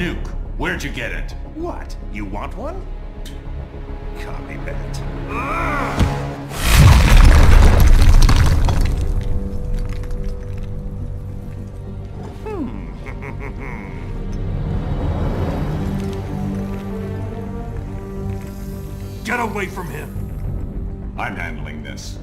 nuke. Where'd you get it? What? You want one? Copy that. Get away from him! I'm handling this.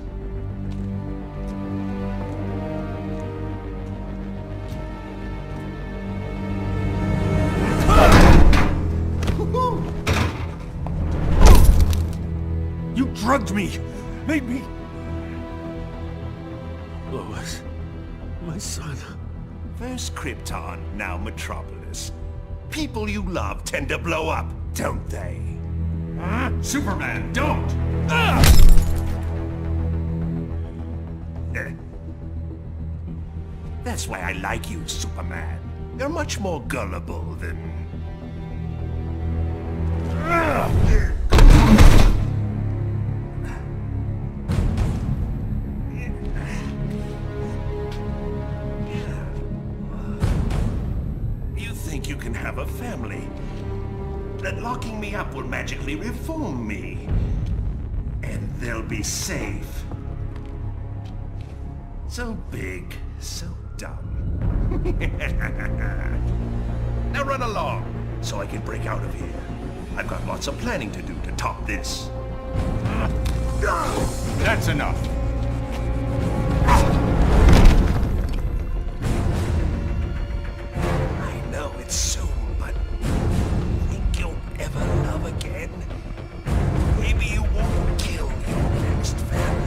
You drugged me! Made me... Lois, my son... First Krypton, now Metropolis. People you love tend to blow up, don't they? Huh? Superman, don't! That's why I like you, Superman. You're much more gullible than... You think you can have a family? That locking me up will magically reform me. And they'll be safe. So big, so dumb. Now run along, so I can break out of here. I've got lots of planning to do to top this. That's enough. I know it's soon, but think you'll ever love again? Maybe you won't kill your next family.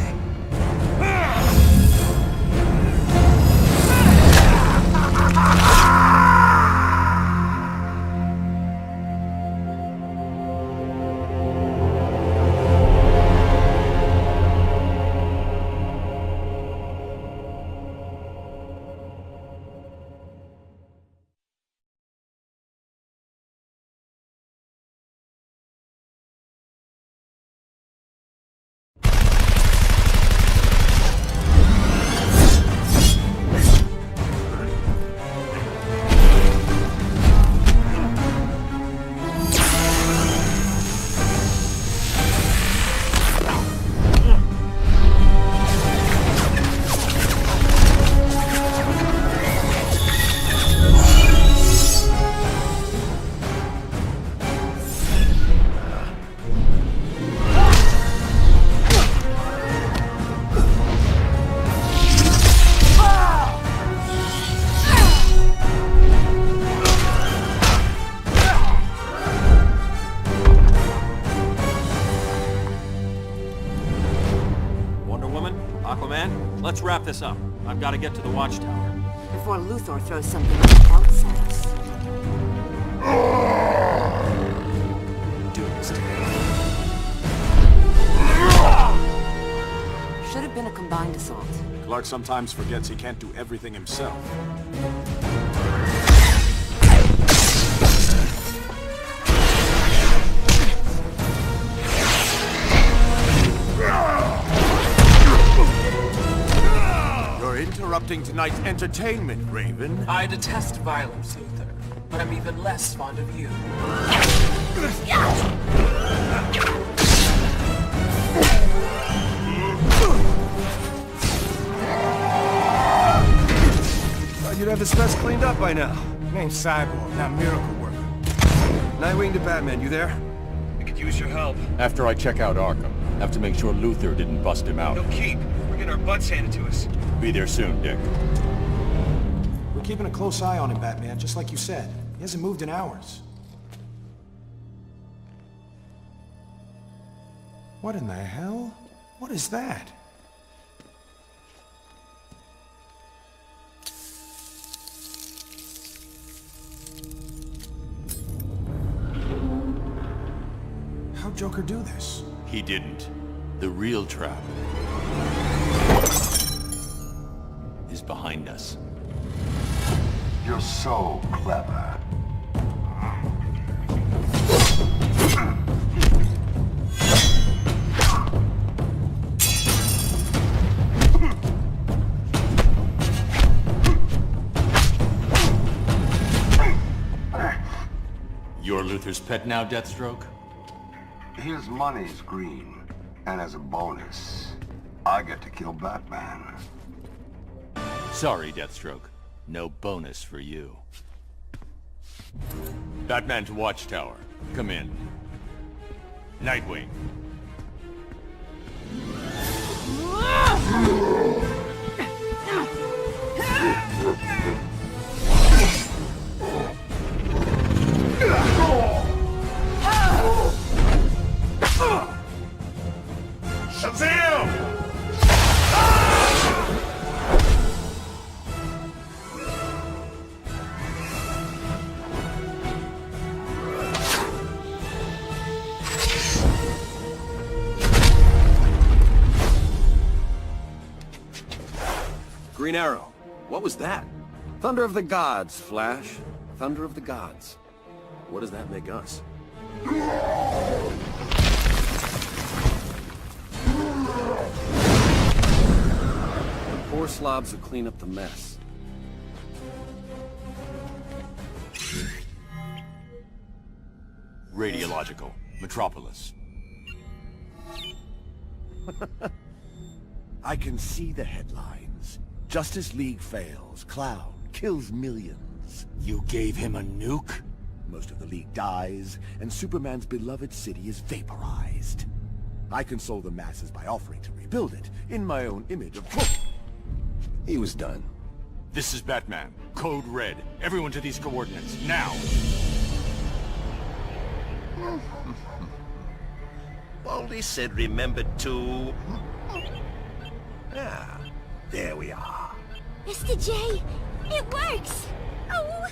Let's wrap this up. I've got to get to the watchtower. Before Luthor throws something else at us. Doomsday. Should have been a combined assault. Clark sometimes forgets he can't do everything himself. Interrupting tonight's entertainment, Raven. I detest violence, Luthor, but I'm even less fond of you. Thought you'd have this mess cleaned up by now. Name's Cyborg, not Miracle Worker. Nightwing to Batman, you there? I could use your help. After I check out Arkham, have to make sure Luthor didn't bust him out. No keep. We're getting our butts handed to us. Be there soon, Dick. We're keeping a close eye on him, Batman, just like you said. He hasn't moved in hours. What in the hell? What is that? How'd Joker do this? He didn't. The real trap is behind us. You're so clever. You're Luther's pet now, Deathstroke? His money's green, and as a bonus, I get to kill Batman. Sorry, Deathstroke. No bonus for you. Batman to Watchtower. Come in. Nightwing. Shazam! Green Arrow. What was that? Thunder of the gods, Flash. Thunder of the gods. What does that make us? The poor slobs will clean up the mess. Radiological. Metropolis. I can see the headlines. Justice League fails. Clown kills millions. You gave him a nuke? Most of the League dies, and Superman's beloved city is vaporized. I console the masses by offering to rebuild it, in my own image of... He was done. This is Batman. Code Red. Everyone to these coordinates, now! Baldy said remember to... Ah, there we are. Mr. J, it works! Oh!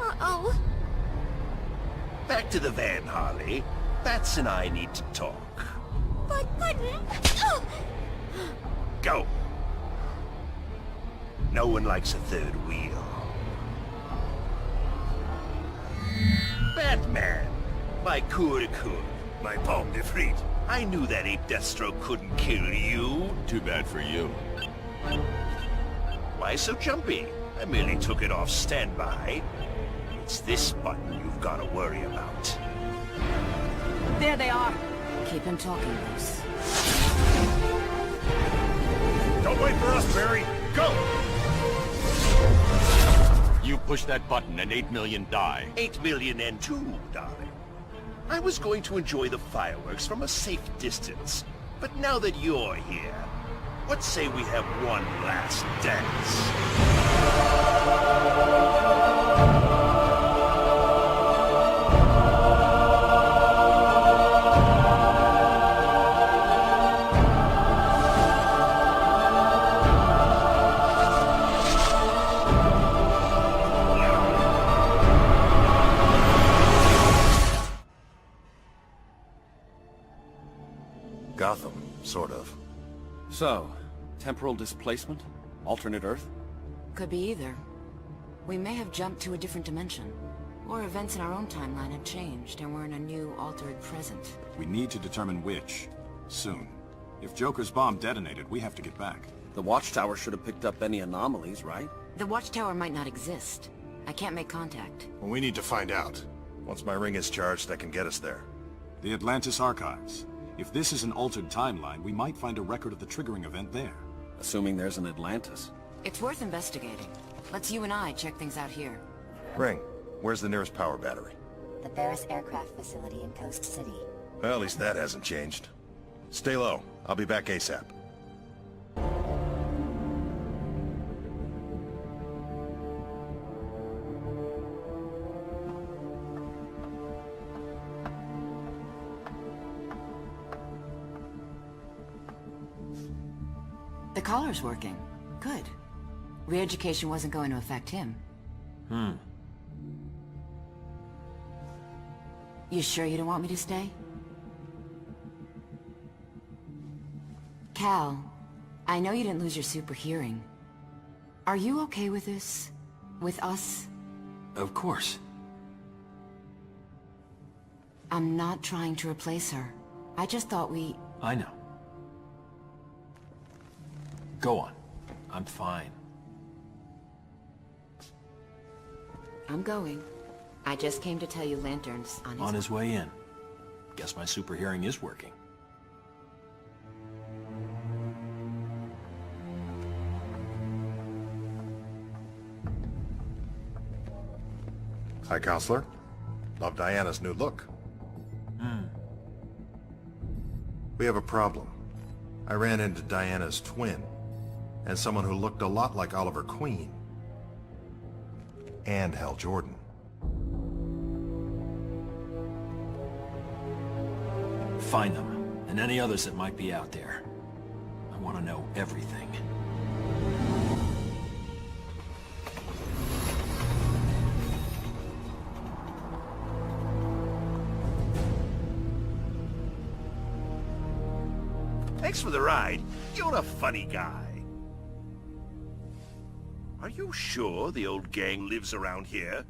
Uh-oh. Back to the van, Harley. Bats and I need to talk. But... Oh! Go! No one likes a third wheel. Batman! My coup de coeur. My pomme de frite. I knew that ape Deathstroke couldn't kill you. Too bad for you. Why so jumpy? I merely took it off standby. It's this button you've got to worry about. There they are. Keep him talking, Bruce. Don't wait for us, Barry. Go! You push that button and 8 million die. 8 million and 2, darling. I was going to enjoy the fireworks from a safe distance. But now that you're here, let's say we have one last dance. Gotham, sort of. So, temporal displacement? Alternate Earth? Could be either. We may have jumped to a different dimension. Or events in our own timeline have changed, and we're in a new, altered present. We need to determine which. Soon. If Joker's bomb detonated, we have to get back. The Watchtower should have picked up any anomalies, right? The Watchtower might not exist. I can't make contact. Well, we need to find out. Once my ring is charged, I can get us there. The Atlantis Archives. If this is an altered timeline, we might find a record of the triggering event there. Assuming there's an Atlantis. It's worth investigating. Let's you and I check things out here. Ring, where's the nearest power battery? The Barris Aircraft Facility in Coast City. Well, at least that hasn't changed. Stay low. I'll be back ASAP. The collar's working. Good. Re-education wasn't going to affect him. You sure you don't want me to stay? Cal, I know you didn't lose your super hearing. Are you okay with this? With us? Of course. I'm not trying to replace her. I just thought we... I know. Go on. I'm fine. I'm going. I just came to tell you Lantern's On his way in. Guess my super hearing is working. Hi, Counselor. Love Diana's new look. We have a problem. I ran into Diana's twin, and someone who looked a lot like Oliver Queen. And Hal Jordan. Find them, and any others that might be out there. I want to know everything. Thanks for the ride. You're a funny guy. Are you sure the old gang lives around here?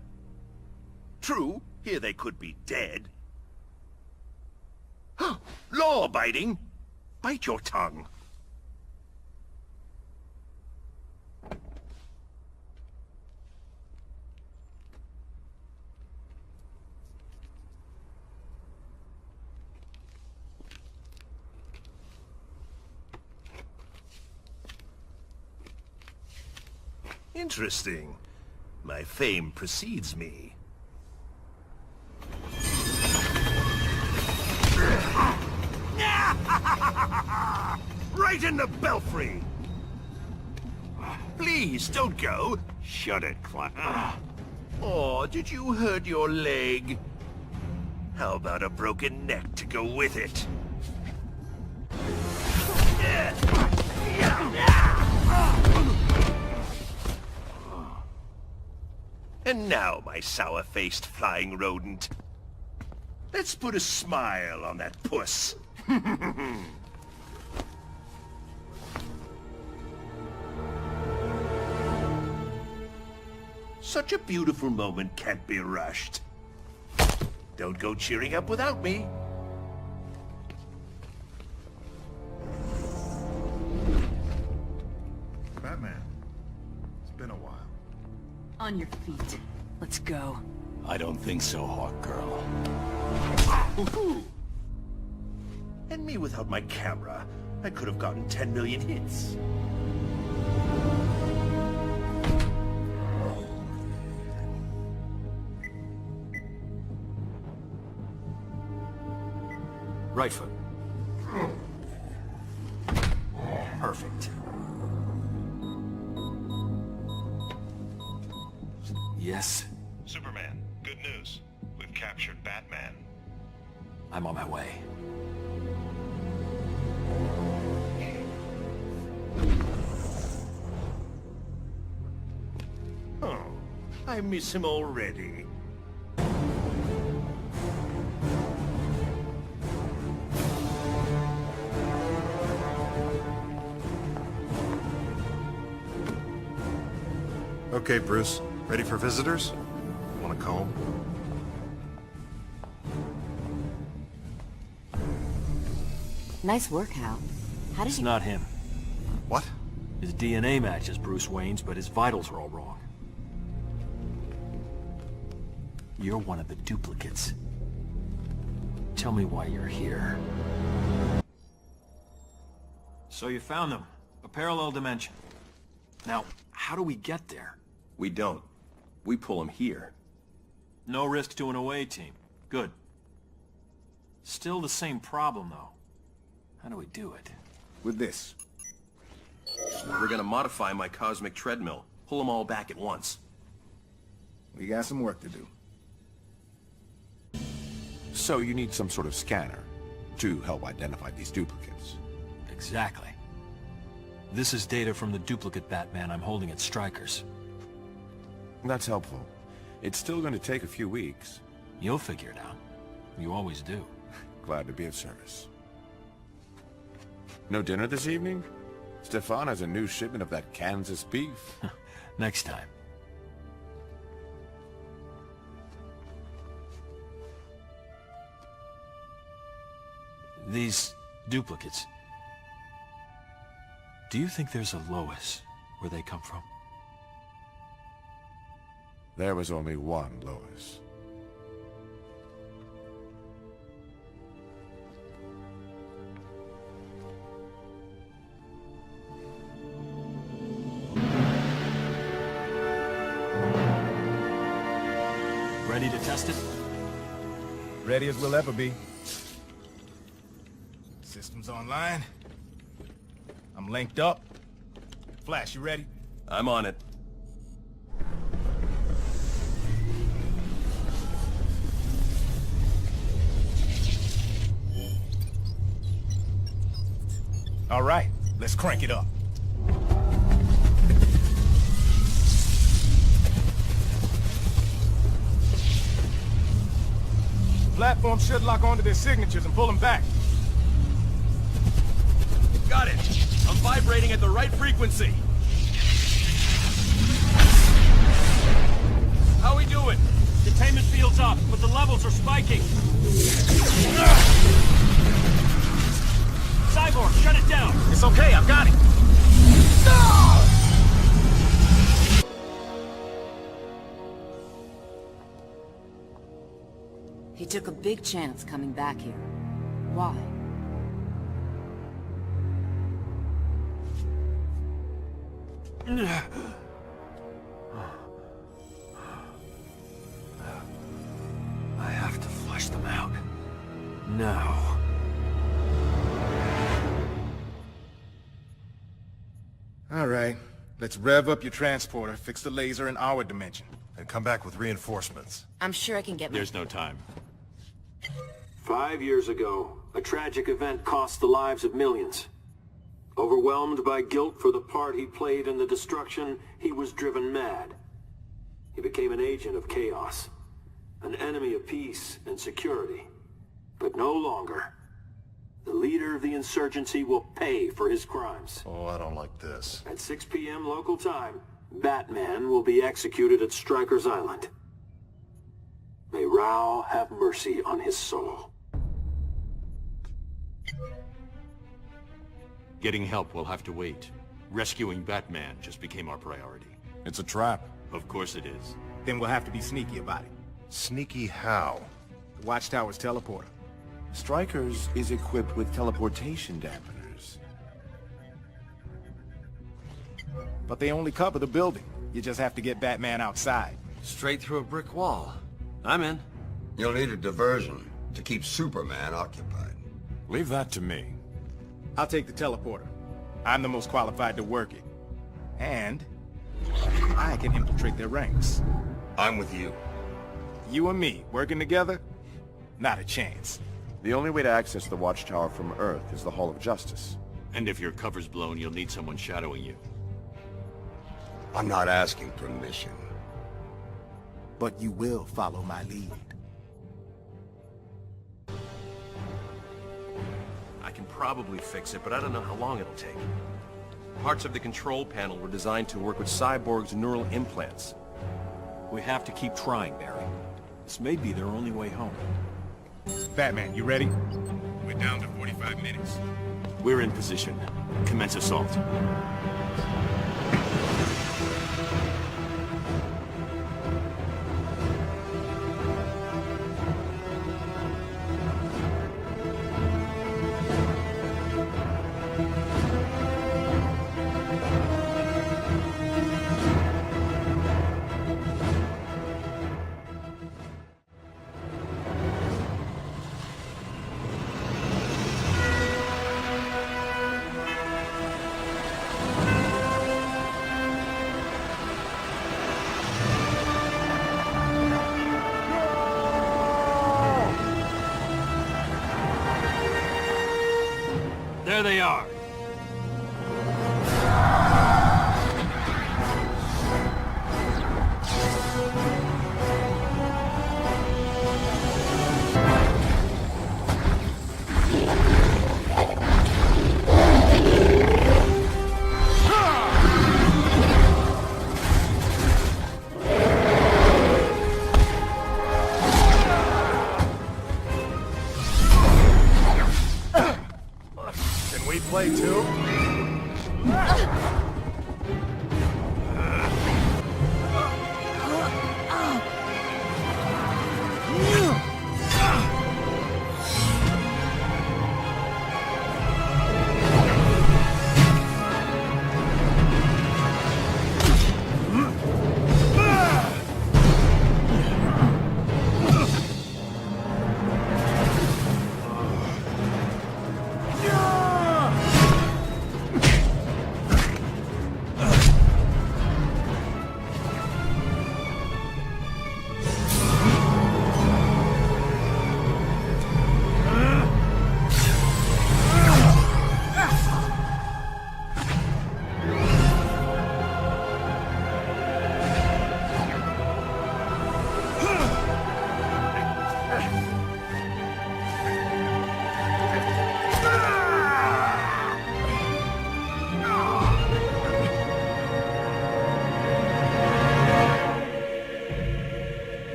True, here they could be dead. Law-abiding! Bite your tongue. Interesting. My fame precedes me. Right in the belfry! Please, don't go. Shut it, Clyde. Oh, did you hurt your leg? How about a broken neck to go with it? And now, my sour-faced flying rodent. Let's put a smile on that puss. Such a beautiful moment can't be rushed. Don't go cheering up without me. Batman, it's been a while. On your feet. Let's go. I don't think so, Hawk Girl. And me without my camera, I could have gotten 10 million hits. Right foot. Perfect. Yes? Superman, good news. We've captured Batman. I'm on my way. Oh, I miss him already. Okay, Bruce. Ready for visitors? Want a comb? Nice work, Hal. How did It's you... not him. What? His DNA matches Bruce Wayne's, but his vitals are all wrong. You're one of the duplicates. Tell me why you're here. So you found them. A parallel dimension. Now, how do we get there? We don't. We pull him here. No risk to an away team. Good. Still the same problem, though. How do we do it? With this. We're gonna modify my cosmic treadmill. Pull them all back at once. We got some work to do. So you need some sort of scanner to help identify these duplicates. Exactly. This is data from the duplicate Batman I'm holding at Stryker's. That's helpful. It's still going to take a few weeks. You'll figure it out. You always do. Glad to be of service. No dinner this evening? Stefan has a new shipment of that Kansas beef. Next time. These duplicates. Do you think there's a Lois where they come from? There was only one Lois. Ready to test it? Ready as we'll ever be. Systems online. I'm linked up. Flash, you ready? I'm on it. All right, let's crank it up. Platform should lock onto their signatures and pull them back. Got it. I'm vibrating at the right frequency. How we doing? Containment field's up, but the levels are spiking. Cyborg, shut it down! It's okay, I've got it. He took a big chance coming back here. Why? I have to flush them out. Now. All right, let's rev up your transporter, fix the laser in our dimension. And come back with reinforcements. I'm sure I can get There's no time. 5 years ago, a tragic event cost the lives of millions. Overwhelmed by guilt for the part he played in the destruction, he was driven mad. He became an agent of chaos, an enemy of peace and security. But no longer. The leader of the insurgency will pay for his crimes. Oh, I don't like this. At 6 p.m. local time, Batman will be executed at Stryker's Island. May Rao have mercy on his soul. Getting help will have to wait. Rescuing Batman just became our priority. It's a trap. Of course it is. Then we'll have to be sneaky about it. Sneaky how? The Watchtower's teleporter. Stryker's is equipped with teleportation dampeners. But they only cover the building. You just have to get Batman outside. Straight through a brick wall. I'm in. You'll need a diversion to keep Superman occupied. Leave that to me. I'll take the teleporter. I'm the most qualified to work it. And I can infiltrate their ranks. I'm with you. You and me, working together? Not a chance. The only way to access the Watchtower from Earth is the Hall of Justice. And if your cover's blown, you'll need someone shadowing you. I'm not asking permission. But you will follow my lead. I can probably fix it, but I don't know how long it'll take. Parts of the control panel were designed to work with Cyborg's neural implants. We have to keep trying, Barry. This may be their only way home. Batman, you ready? We're down to 45 minutes. We're in position. Commence assault. There they are. Play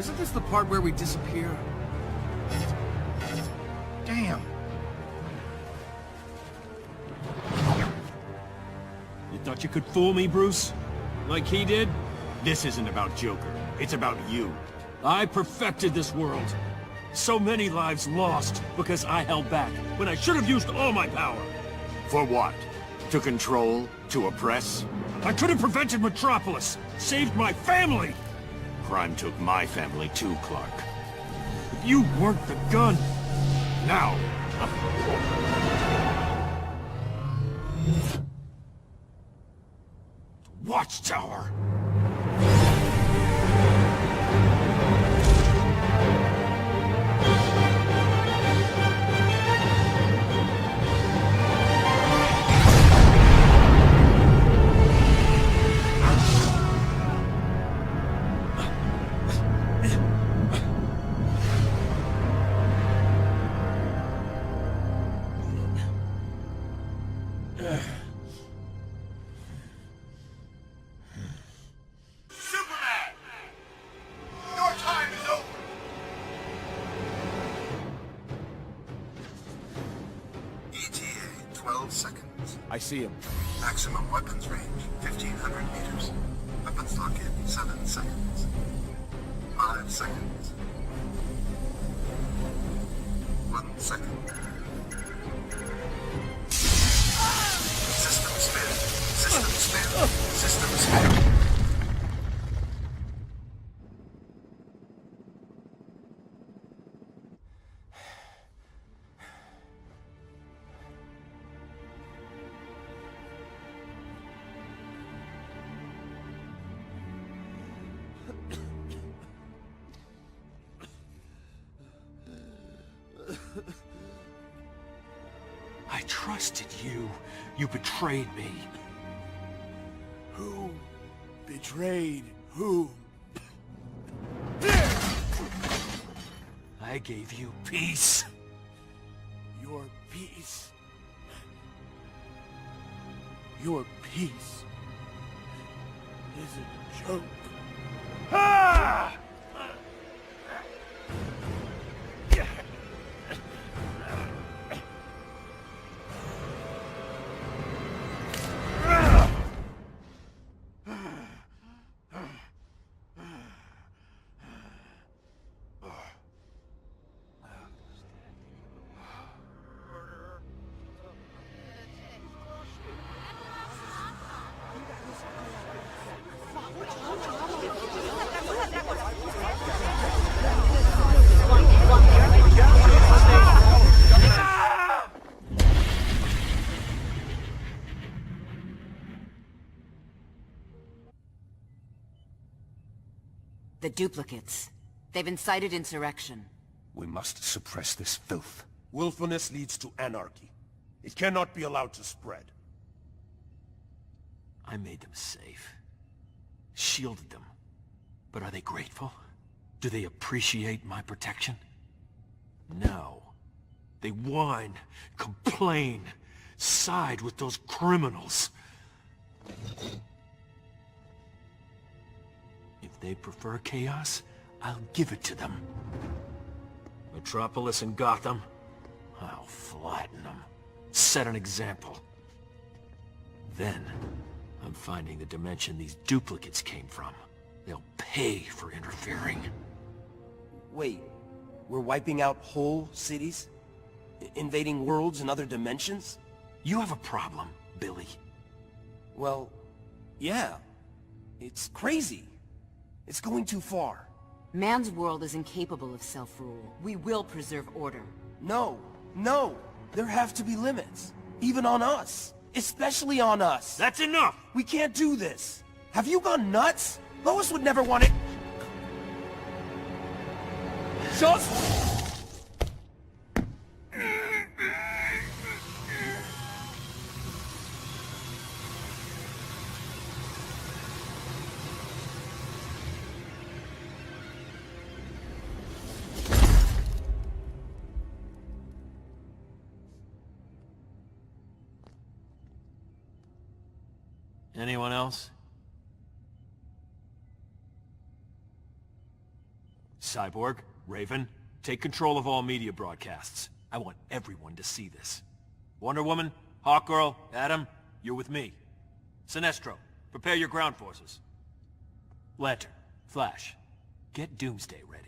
Isn't this the part where we disappear? Damn. You thought you could fool me, Bruce? Like he did? This isn't about Joker. It's about you. I perfected this world. So many lives lost because I held back, when I should have used all my power. For what? To control? To oppress? I could have prevented Metropolis, saved my family! Crime took my family too, Clark. If you weren't the gun... Now... Watchtower! I see him. Maximum weapons range, 1,500 meters. Weapons lock in 7 seconds. 5 seconds. 1 second. System spin. System spin. System spin. I trusted you. You betrayed me. Who betrayed whom? I gave you peace. Your peace. Your peace is a joke. Ah! The duplicates. They've incited insurrection. We must suppress this filth. Willfulness leads to anarchy. It cannot be allowed to spread. I made them safe. Shielded them. But are they grateful? Do they appreciate my protection? No. They whine, complain, side with those criminals. If they prefer chaos, I'll give it to them. Metropolis and Gotham, I'll flatten them. Set an example. Then, I'm finding the dimension these duplicates came from. They'll pay for interfering. Wait, we're wiping out whole cities? Invading worlds and other dimensions? You have a problem, Billy. Well, yeah. It's crazy. It's going too far. Man's world is incapable of self-rule. We will preserve order. No, no! There have to be limits. Even on us. Especially on us. That's enough! We can't do this. Have you gone nuts? Lois would never want it. Just... Anyone else? Cyborg, Raven, take control of all media broadcasts. I want everyone to see this. Wonder Woman, Hawkgirl, Adam, you're with me. Sinestro, prepare your ground forces. Lantern, Flash, get Doomsday ready.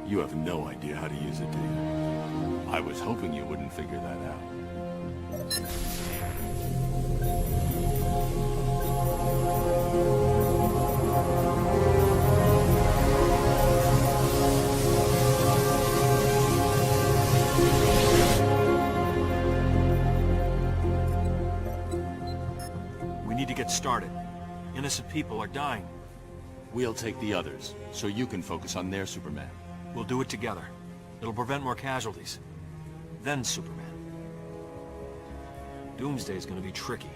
You have no idea how to use it, do you? I was hoping you wouldn't figure that out. We need to get started. Innocent people are dying. We'll take the others, so you can focus on their Superman. We'll do it together. It'll prevent more casualties. Then Superman. Doomsday's gonna be tricky.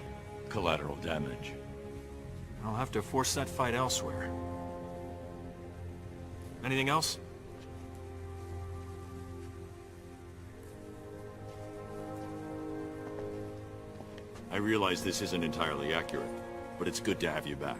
Collateral damage. I'll have to force that fight elsewhere. Anything else? I realize this isn't entirely accurate, but it's good to have you back.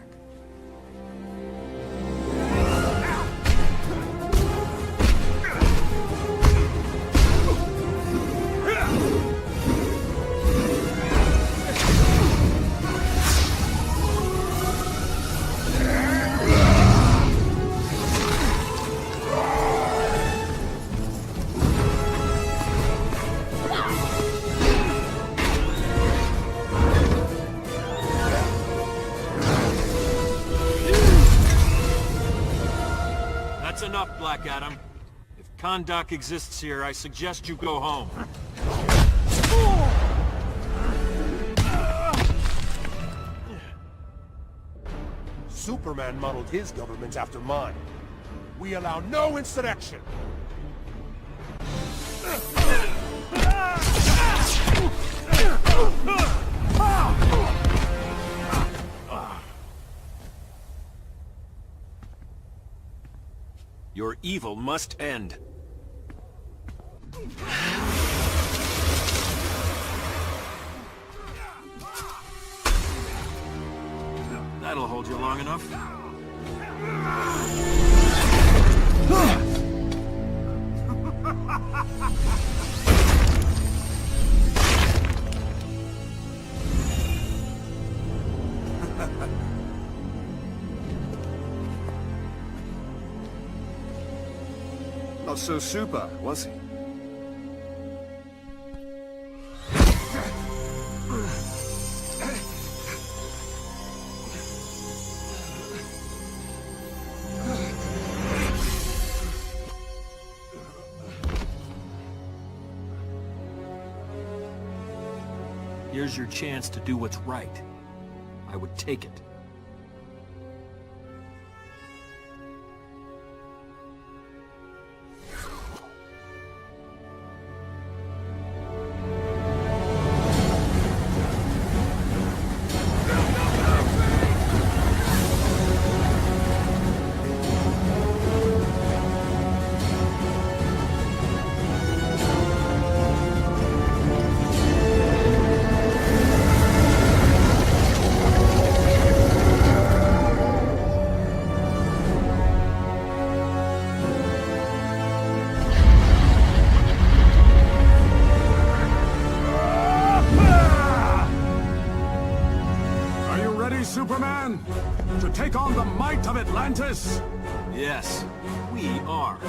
That's enough, Black Adam. If Kahndaq exists here, I suggest you go home. Superman modeled his government after mine. We allow no insurrection. Your evil must end. That'll hold you long enough. Not so super, was he? Here's your chance to do what's right. I would take it. Superman? To take on the might of Atlantis? Yes, we are.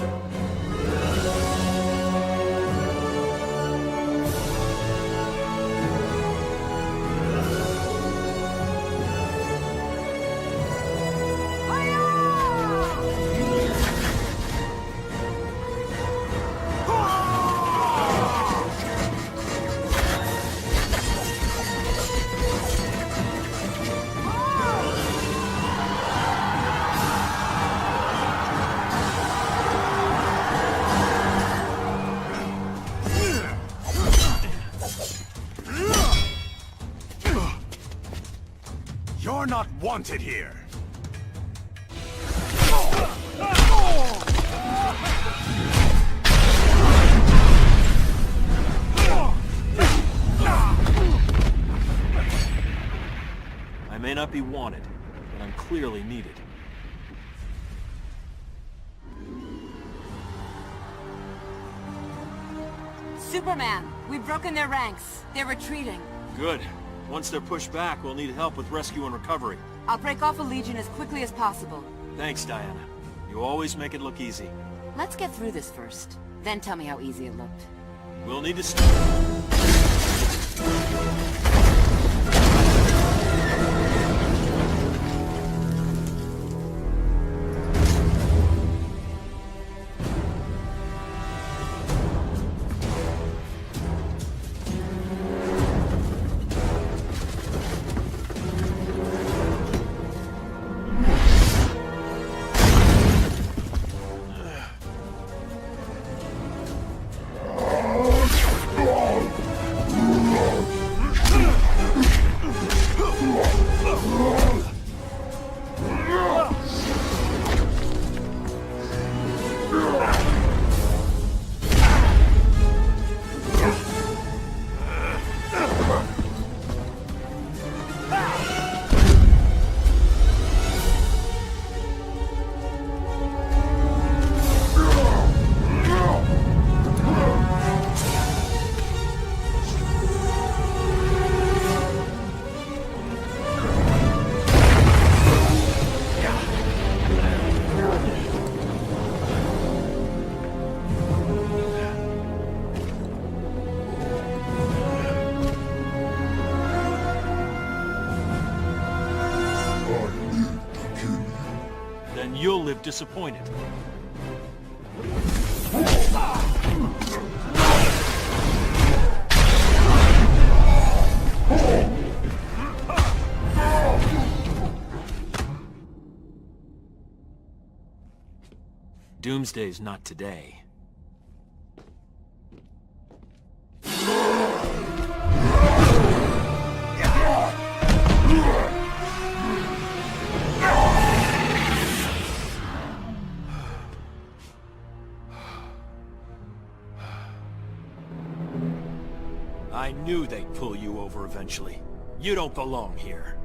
You're not wanted here. I may not be wanted, but I'm clearly needed. Superman, we've broken their ranks. They're retreating. Good. Once they're pushed back, we'll need help with rescue and recovery. I'll break off a Legion as quickly as possible. Thanks, Diana. You always make it look easy. Let's get through this first. Then tell me how easy it looked. We'll need to start. You'll live disappointed. Doomsday's not today. I knew they'd pull you over eventually. You don't belong here.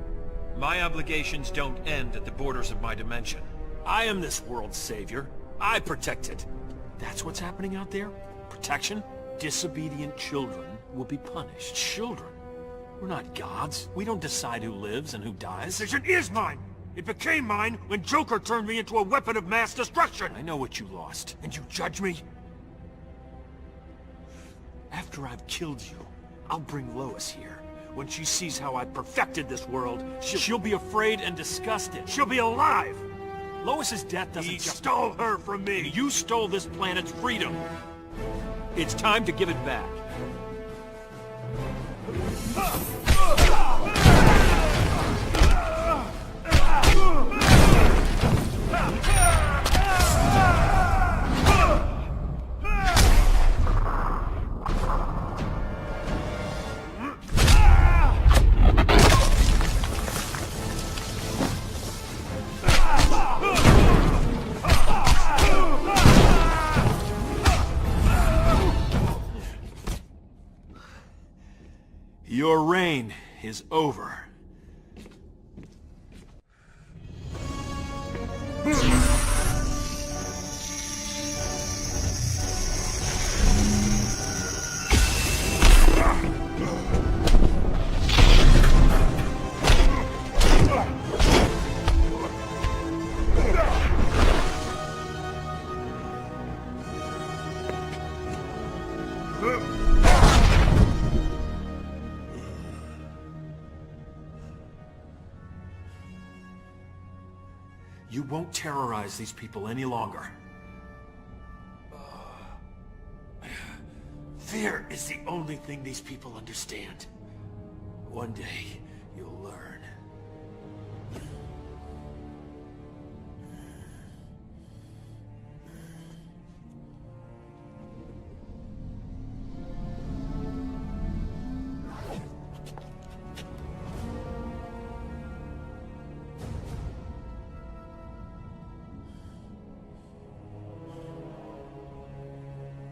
My obligations don't end at the borders of my dimension. I am this world's savior. I protect it. That's what's happening out there? Protection? Disobedient children will be punished. Children? We're not gods. We don't decide who lives and who dies. The decision is mine! It became mine when Joker turned me into a weapon of mass destruction! I know what you lost. And you judge me? After I've killed you, I'll bring Lois here. When she sees how I perfected this world, she'll be afraid and disgusted. She'll be alive! Lois's death doesn't He stole her from me! You stole this planet's freedom! It's time to give it back. Your reign is over. You won't terrorize these people any longer. Fear is the only thing these people understand. One day, you'll learn.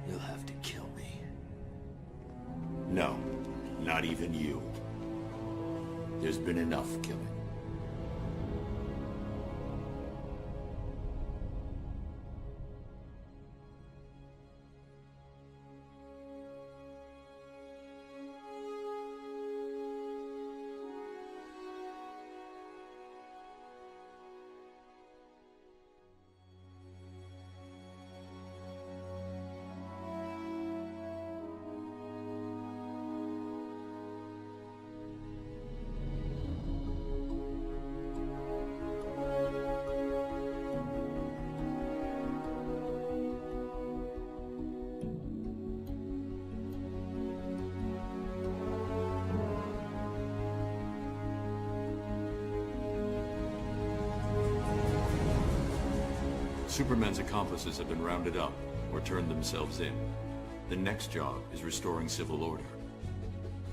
You'll have to kill me. No, not even you. There's been enough killing. Superman's accomplices have been rounded up, or turned themselves in. The next job is restoring civil order.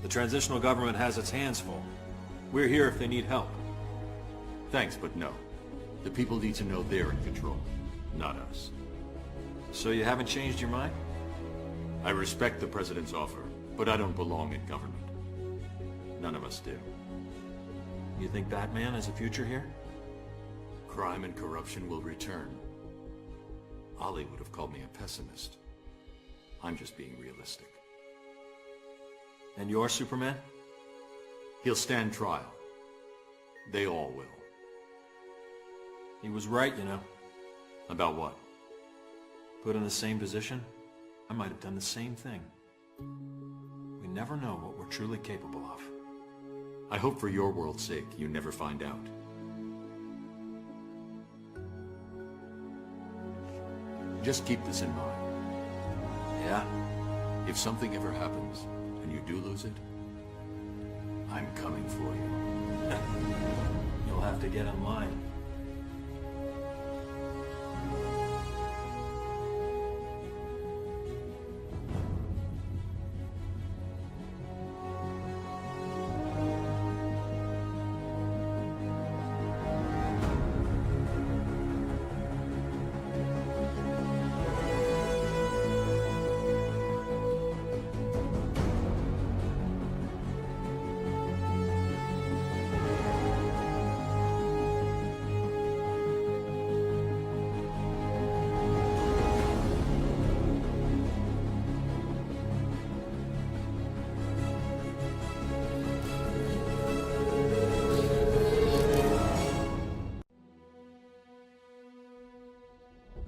The transitional government has its hands full. We're here if they need help. Thanks, but no. The people need to know they're in control, not us. So you haven't changed your mind? I respect the President's offer, but I don't belong in government. None of us do. You think Batman has a future here? Crime and corruption will return. Ollie would have called me a pessimist. I'm just being realistic. And your Superman? He'll stand trial. They all will. He was right, you know. About what? Put in the same position, I might have done the same thing. We never know what we're truly capable of. I hope for your world's sake you never find out. Just keep this in mind. Yeah? If something ever happens, and you do lose it, I'm coming for you. You'll have to get in line.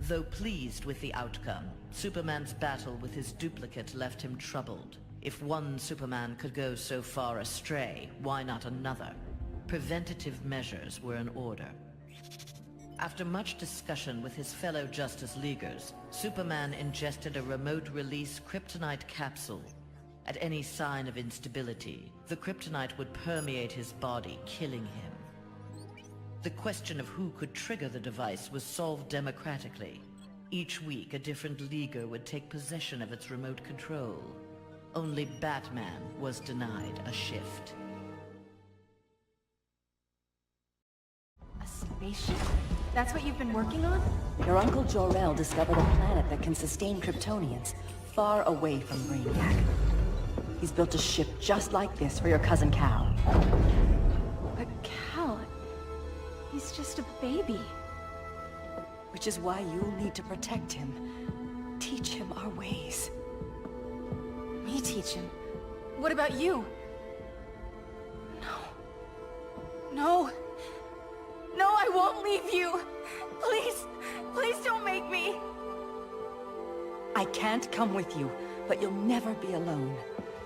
Though pleased with the outcome, Superman's battle with his duplicate left him troubled. If one Superman could go so far astray, why not another? Preventative measures were in order. After much discussion with his fellow Justice Leaguers, Superman ingested a remote-release kryptonite capsule. At any sign of instability, the kryptonite would permeate his body, killing him. The question of who could trigger the device was solved democratically. Each week, a different Leaguer would take possession of its remote control. Only Batman was denied a shift. A spaceship? That's what you've been working on? Your Uncle Jor-El discovered a planet that can sustain Kryptonians, far away from Brainiac. He's built a ship just like this for your cousin Cal. But Cal... he's just a baby. Which is why you'll need to protect him. Teach him our ways. Me teach him? What about you? No. No, I won't leave you! Please, please don't make me! I can't come with you, But you'll never be alone.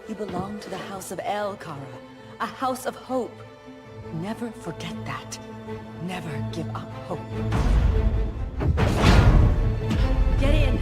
You belong to the House of El, Kara. A house of hope. Never forget that. Never give up hope. Get in!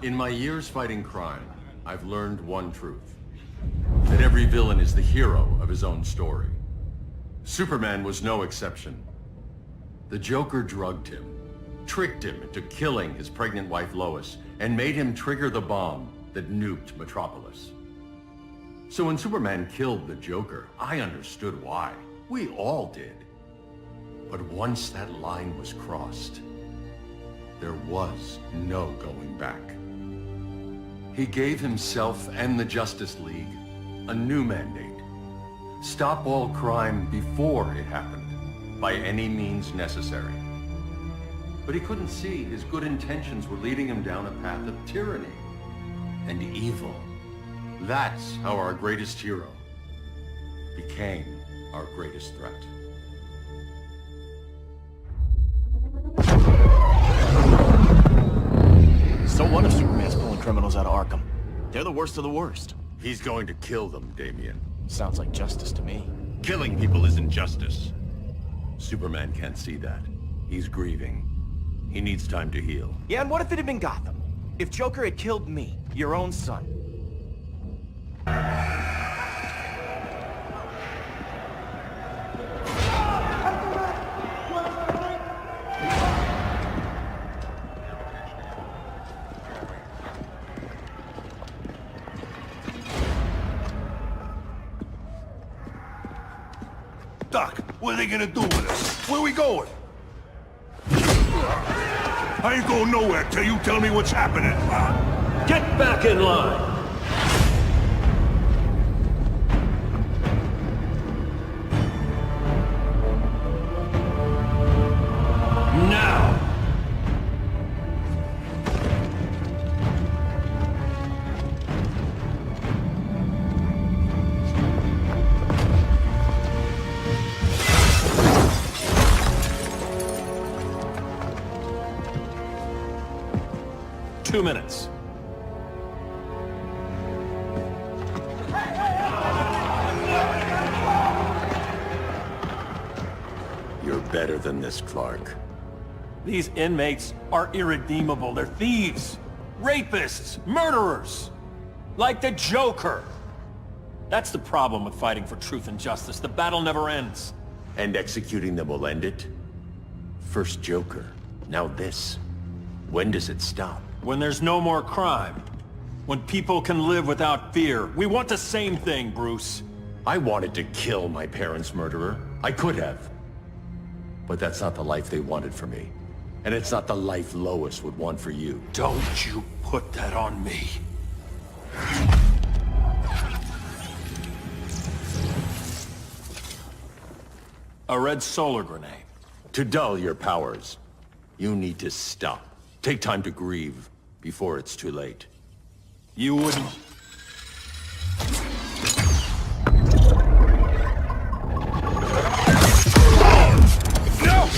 In my years fighting crime, I've learned one truth. That every villain is the hero of his own story. Superman was no exception. The Joker drugged him, tricked him into killing his pregnant wife Lois, and made him trigger the bomb that nuked Metropolis. So when Superman killed the Joker, I understood why. We all did. But once that line was crossed, there was no going back. He gave himself and the Justice League a new mandate. Stop all crime before it happened, by any means necessary. But he couldn't see his good intentions were leading him down a path of tyranny and evil. That's how our greatest hero became our greatest threat. So what if Superman's pulling criminals out of Arkham? They're the worst of the worst. He's going to kill them, Damian. Sounds like justice to me. Killing people isn't justice. Superman can't see that. He's grieving. He needs time to heal. Yeah, and what if it had been Gotham? If Joker had killed me, your own son? Doc, what are they gonna do with us? Where are we going? I ain't going nowhere till you tell me what's happening. Get back in line! Now! 2 minutes. You're better than this, Clark. These inmates are irredeemable. They're thieves, rapists, murderers. Like the Joker. That's the problem with fighting for truth and justice. The battle never ends. And executing them will end it? First Joker, now this. When does it stop? When there's no more crime. When people can live without fear. We want the same thing, Bruce. I wanted to kill my parents' murderer. I could have. But that's not the life they wanted for me. And it's not the life Lois would want for you. Don't you put that on me. A red solar grenade. To dull your powers, you need to stop. Take time to grieve before it's too late. You wouldn't... No!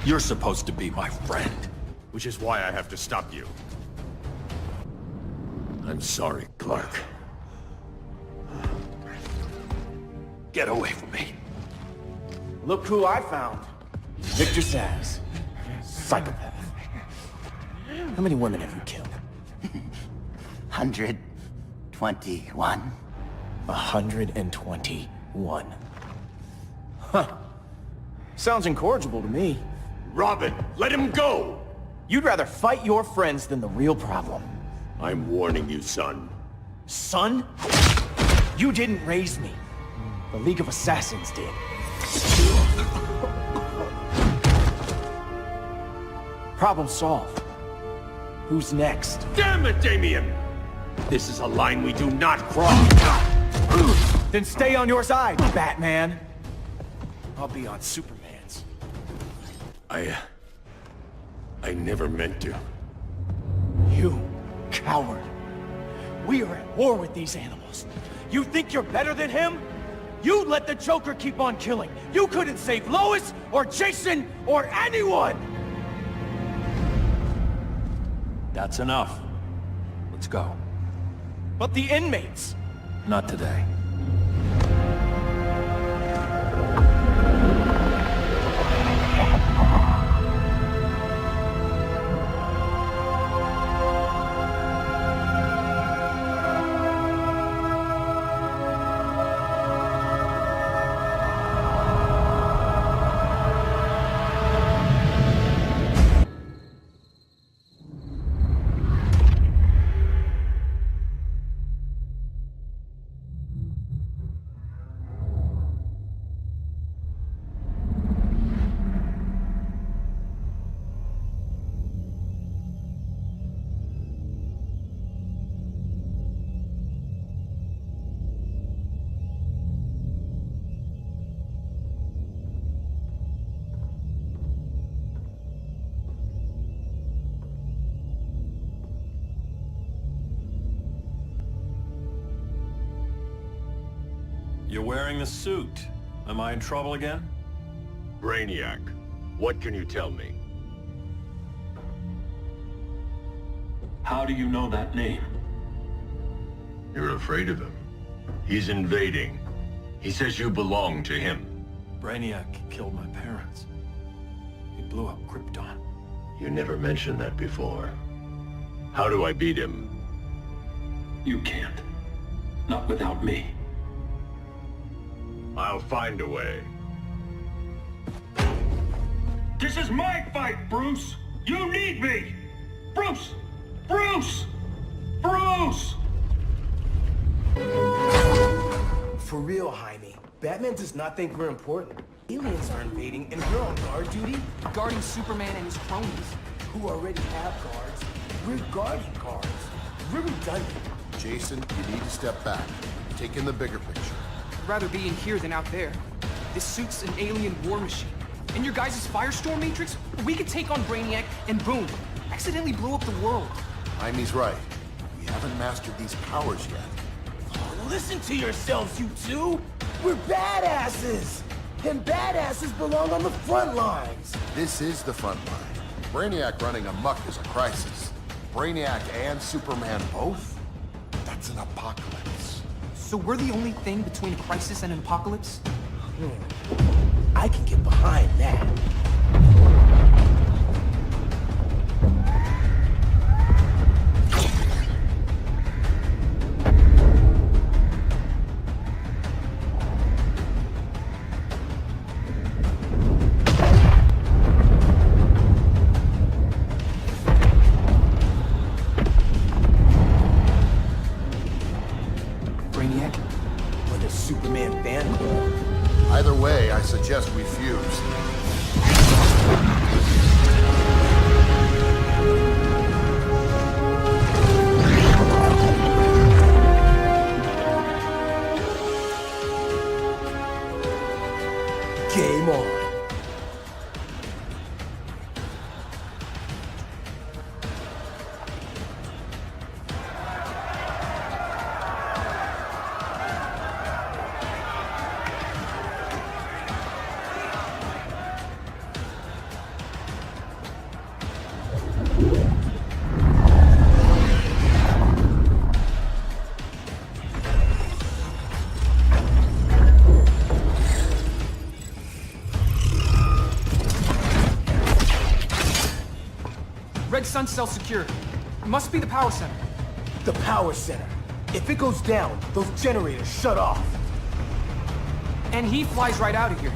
You're supposed to be my friend. Which is why I have to stop you. I'm sorry, Clark. Get away from me. Look who I found. Victor Sass. Psychopath. How many women have you killed? 121. 121. Huh. Sounds incorrigible to me. Robin, let him go! You'd rather fight your friends than the real problem. I'm warning you, son. Son? You didn't raise me. The League of Assassins did. Problem solved. Who's next? Damn it, Damien! This is a line we do not cross! Then stay on your side, Batman. I'll be on Superman's. I never meant to. You coward. We are at war with these animals. You think you're better than him? You let the Joker keep on killing. You couldn't save Lois, or Jason, or anyone! That's enough. Let's go. But the inmates! Not today. You're wearing the suit. Am I in trouble again? Brainiac, what can you tell me? How do you know that name? You're afraid of him. He's invading. He says you belong to him. Brainiac killed my parents. He blew up Krypton. You never mentioned that before. How do I beat him? You can't. Not without me. I'll find a way. This is my fight, Bruce! You need me! Bruce! Bruce! Bruce! For real, Jaime. Batman does not think we're important. Aliens are invading, and we're on guard duty? Guarding Superman and his cronies. Who already have guards. We're guarding guards. We're redundant. Jason, you need to step back. Take in the bigger picture. I'd rather be in here than out there. This suit's an alien war machine. In your guys' Firestorm Matrix, we could take on Brainiac and boom, accidentally blow up the world. Jaime's right. We haven't mastered these powers yet. Oh, listen to yourselves, you two! We're badasses! And badasses belong on the front lines! This is the front line. Brainiac running amok is a crisis. Brainiac and Superman both? That's an apocalypse. So we're the only thing between a crisis and an apocalypse? I can get behind that. Brainiac? Or the Superman fan club? Either way, I suggest we fuse. Game on. Red Sun cell secure. It must be the power center. The power center. If it goes down, those generators shut off. And he flies right out of here.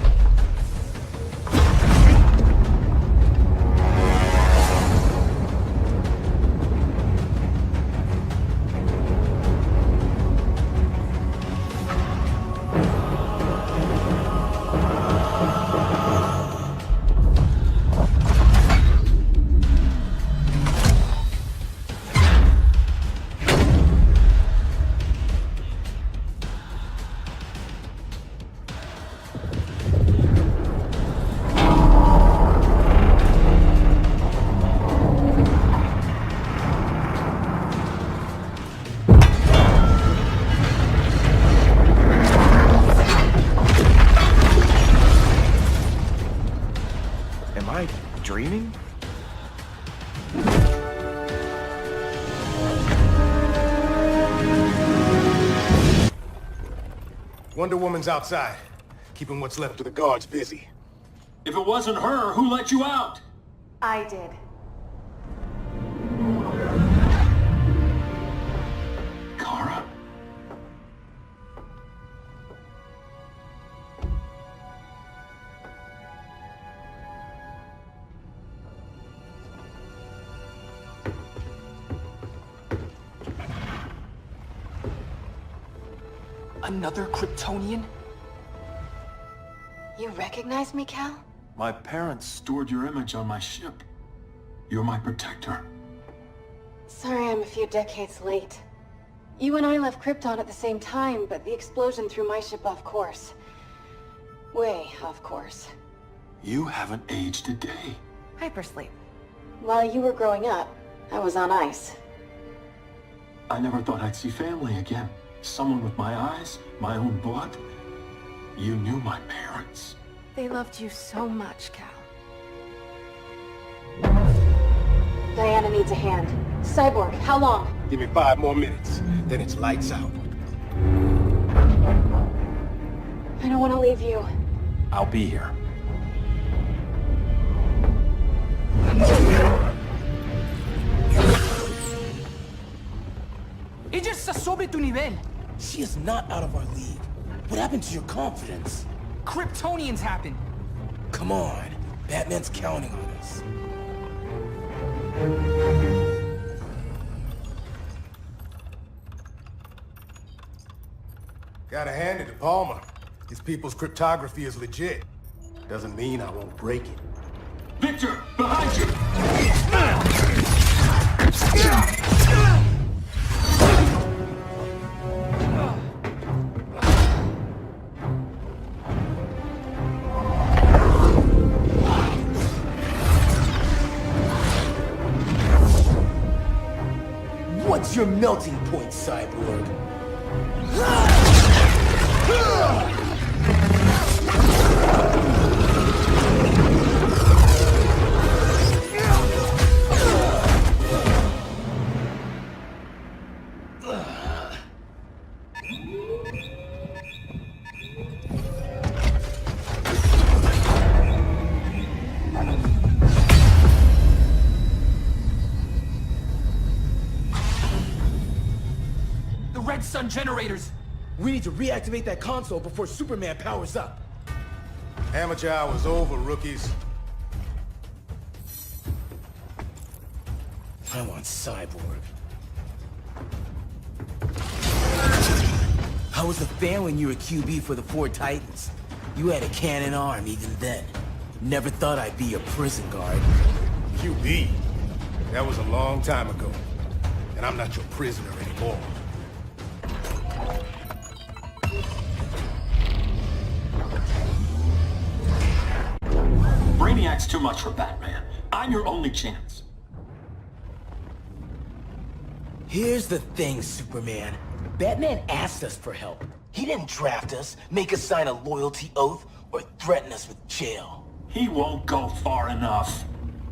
Dreaming? Wonder Woman's outside, keeping what's left of the guards busy. If it wasn't her, who let you out? I did. Kara? Another Kryptonian? You recognize me, Cal? My parents stored your image on my ship. You're my protector. Sorry I'm a few decades late. You and I left Krypton at the same time, but the explosion threw my ship off course. Way off course. You haven't aged a day. Hypersleep. While you were growing up, I was on ice. I never thought I'd see family again. Someone with my eyes, my own blood. You knew my parents. They loved you so much, Cal. Diana needs a hand. Cyborg, how long? Give me 5 more minutes, then it's lights out. I don't want to leave you. I'll be here. Ella está sobre tu nivel. She is not out of our league. What happened to your confidence? Kryptonians happen. Come on. Batman's counting on us. Gotta hand it to Palmer. His people's cryptography is legit. Doesn't mean I won't break it. Victor, behind you! What's your melting point, Cyborg? Red Sun generators! We need to reactivate that console before Superman powers up. Amateur hour's over, rookies. I want Cyborg. How was the fan when you were QB for the 4 Titans? You had a cannon arm even then. Never thought I'd be a prison guard. QB? That was a long time ago. And I'm not your prisoner anymore. Brainiac's too much for Batman. I'm your only chance. Here's the thing, Superman. Batman asked us for help. He didn't draft us, make us sign a loyalty oath, or threaten us with jail. He won't go far enough.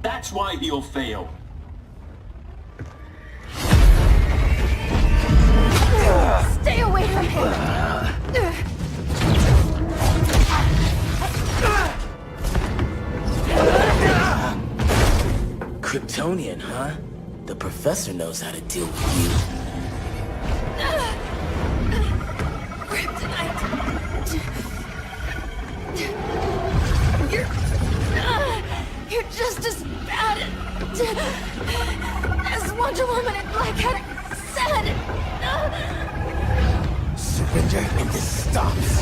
That's why he'll fail. Stay away from him! Kryptonian, huh? The professor knows how to deal with you. think this stops?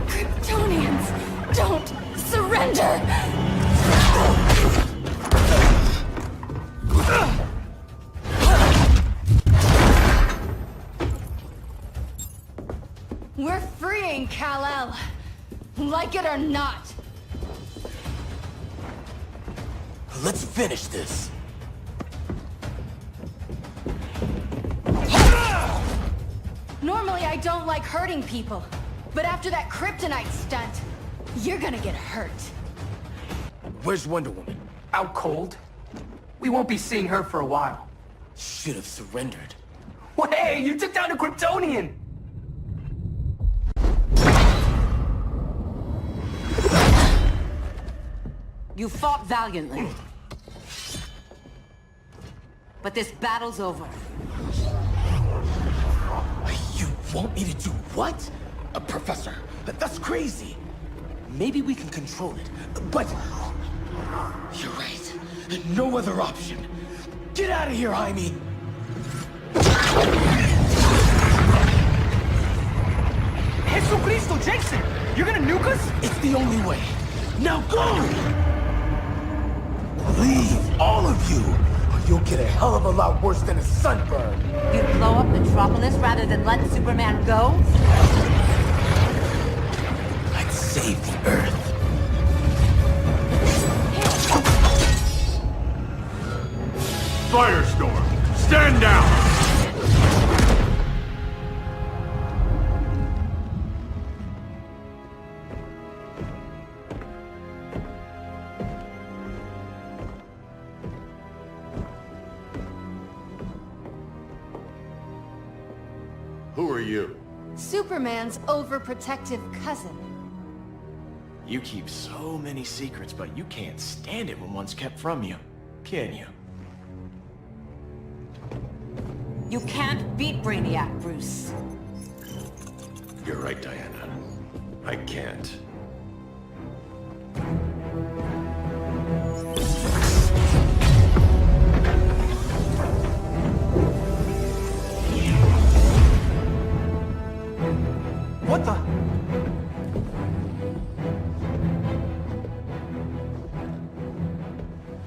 Kryptonians, don't surrender! We're freeing Kal-El, like it or not. Let's finish this. Normally I don't like hurting people, but after that kryptonite stunt, you're gonna get hurt. Where's Wonder Woman? Out cold? We won't be seeing her for a while. Should have surrendered. Well, hey, you took down a Kryptonian! You fought valiantly. But this battle's over. You want me to do what? Professor, that's crazy. Maybe we can control it, but... You're right. No other option. Get out of here, Jaime! Jesucristo, Jason! You're gonna nuke us? It's the only way. Now go! Leave, all of you, or you'll get a hell of a lot worse than a sunburn. You'd blow up Metropolis rather than let Superman go? I'd save the Earth. Firestorm, stand down! Who are you? Superman's overprotective cousin. You keep so many secrets, but you can't stand it when one's kept from you, can you? You can't beat Brainiac, Bruce. You're right, Diana. I can't. What the?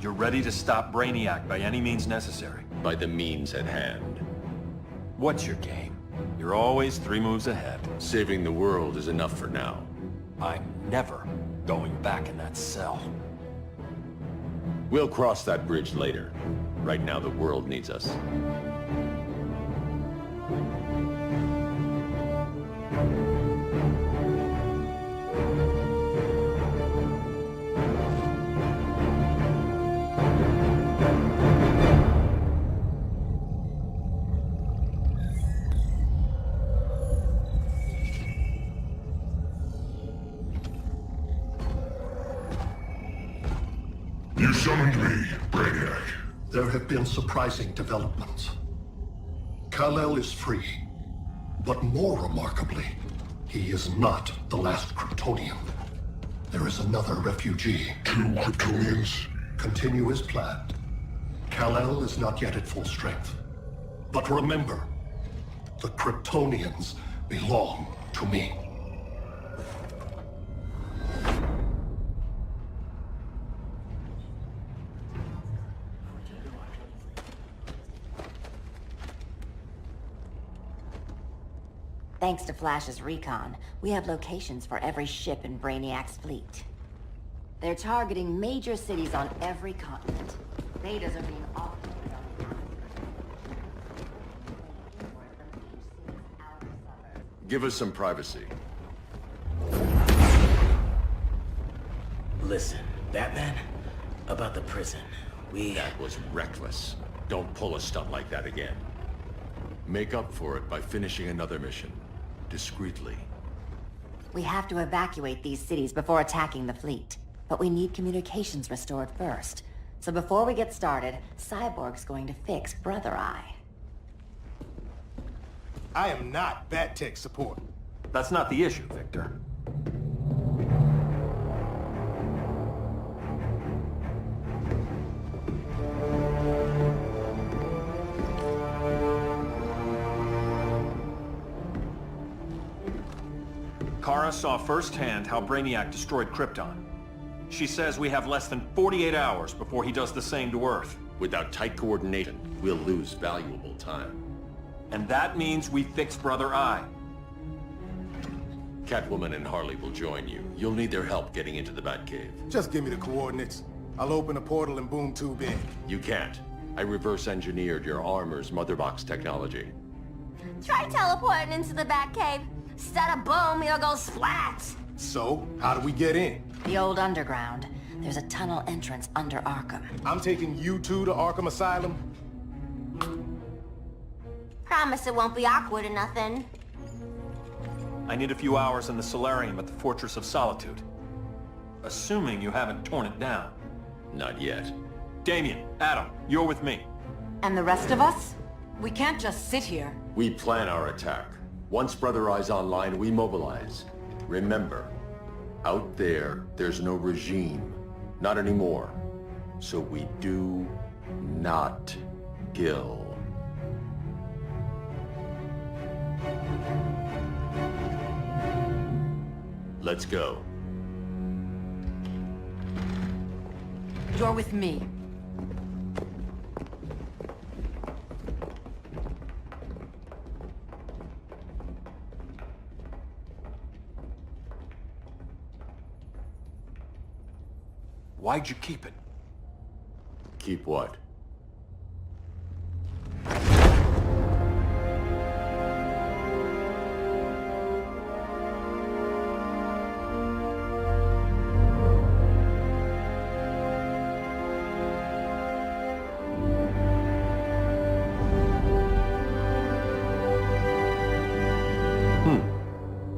You're ready to stop Brainiac by any means necessary. By the means at hand. What's your game? You're always 3 moves ahead. Saving the world is enough for now. I'm never going back in that cell. We'll cross that bridge later. Right now, the world needs us. You summoned me, Brainiac. There have been surprising developments. Kal-El is free, but more remarkably, he is not the last Kryptonian. There is another refugee. 2 Kryptonians? Continue as planned. Kal-El is not yet at full strength. But remember, the Kryptonians belong to me. Thanks to Flash's recon, we have locations for every ship in Brainiac's fleet. They're targeting major cities on every continent. Betas are being offloaded on the Give us some privacy. Listen, Batman, about the prison, That was reckless. Don't pull a stunt like that again. Make up for it by finishing another mission. Discreetly. We have to evacuate these cities before attacking the fleet. But we need communications restored first. So before we get started, Cyborg's going to fix Brother Eye. I am not Bat Tech support. That's not the issue, Victor. Kara saw firsthand how Brainiac destroyed Krypton. She says we have less than 48 hours before he does the same to Earth. Without tight coordination, we'll lose valuable time. And that means we fix Brother Eye. Catwoman and Harley will join you. You'll need their help getting into the Batcave. Just give me the coordinates. I'll open a portal and boom tube in. You can't. I reverse engineered your armor's motherbox technology. Try teleporting into the Batcave. Instead of boom, it'll go splat. So, how do we get in? The old underground. There's a tunnel entrance under Arkham. I'm taking you two to Arkham Asylum. Promise it won't be awkward or nothing. I need a few hours in the solarium at the Fortress of Solitude. Assuming you haven't torn it down. Not yet. Damien, Adam, you're with me. And the rest of us? We can't just sit here. We plan our attack. Once Brother Eye's online, we mobilize. Remember, out there, there's no regime. Not anymore. So we do not kill. Let's go. You're with me. Why'd you keep it? Keep what?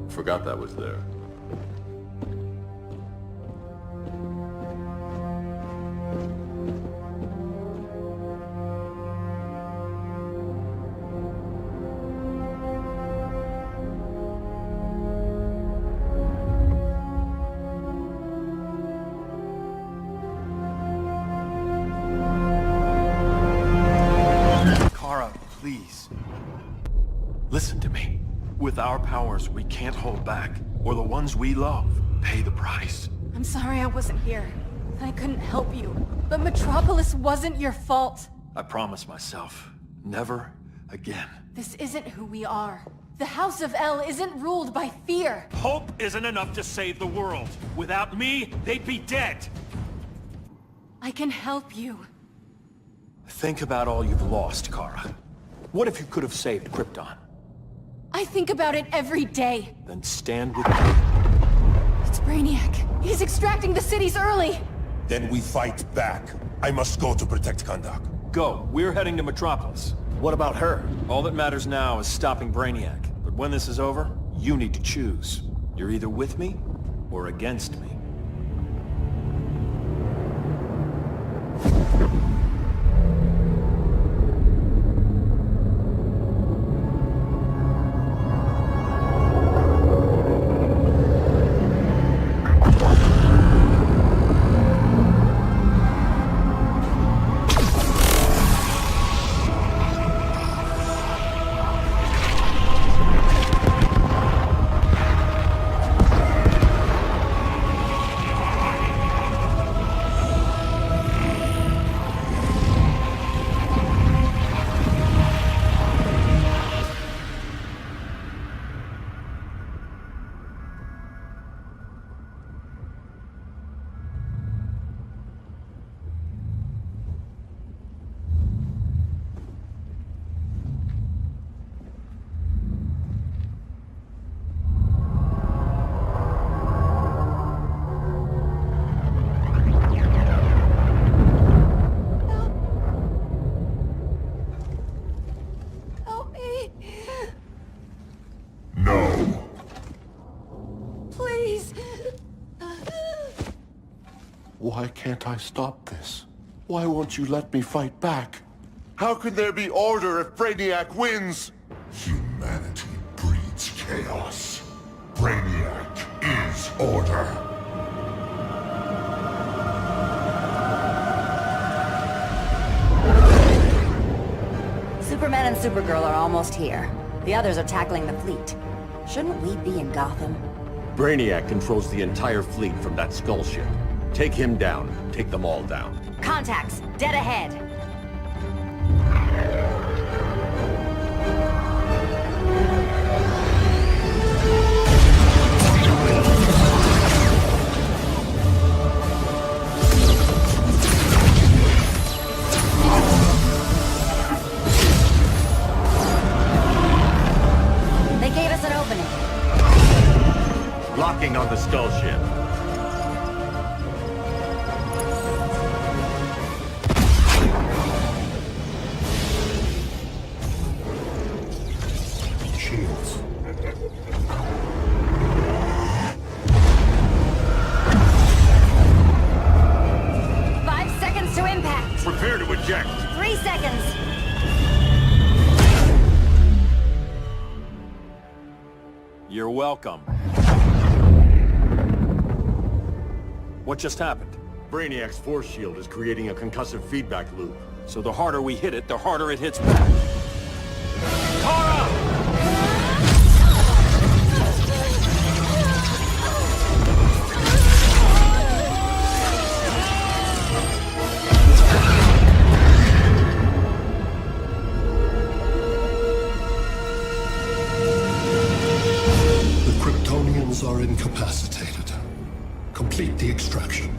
Forgot that was there. Kara, please. Listen to me. With our powers, we can't hold back, or the ones we love pay the price. I'm sorry I wasn't here. I couldn't help you. But Metropolis wasn't your fault. I promise myself, never again. This isn't who we are. The House of L isn't ruled by fear. Hope isn't enough to save the world. Without me, they'd be dead. I can help you. Think about all you've lost, Kara. What if you could have saved Krypton? I think about it every day. Then stand with me. It's Brainiac. He's extracting the cities early. Then we fight back. I must go to protect Kahndaq. Go. We're heading to Metropolis. What about her? All that matters now is stopping Brainiac. But when this is over, you need to choose. You're either with me or against me. Why can't I stop this? Why won't you let me fight back? How can there be order if Brainiac wins? Humanity breeds chaos. Brainiac is order. Superman and Supergirl are almost here. The others are tackling the fleet. Shouldn't we be in Gotham? Brainiac controls the entire fleet from that skull ship. Take him down. Take them all down. Contacts, dead ahead. They gave us an opening. Locking on the skull ship. Shields. Five seconds to impact. Prepare to eject. 3 seconds. You're welcome. What just happened? Brainiac's force shield is creating a concussive feedback loop. So the harder we hit it, the harder it hits back. The Kryptonians are incapacitated. Complete the extraction.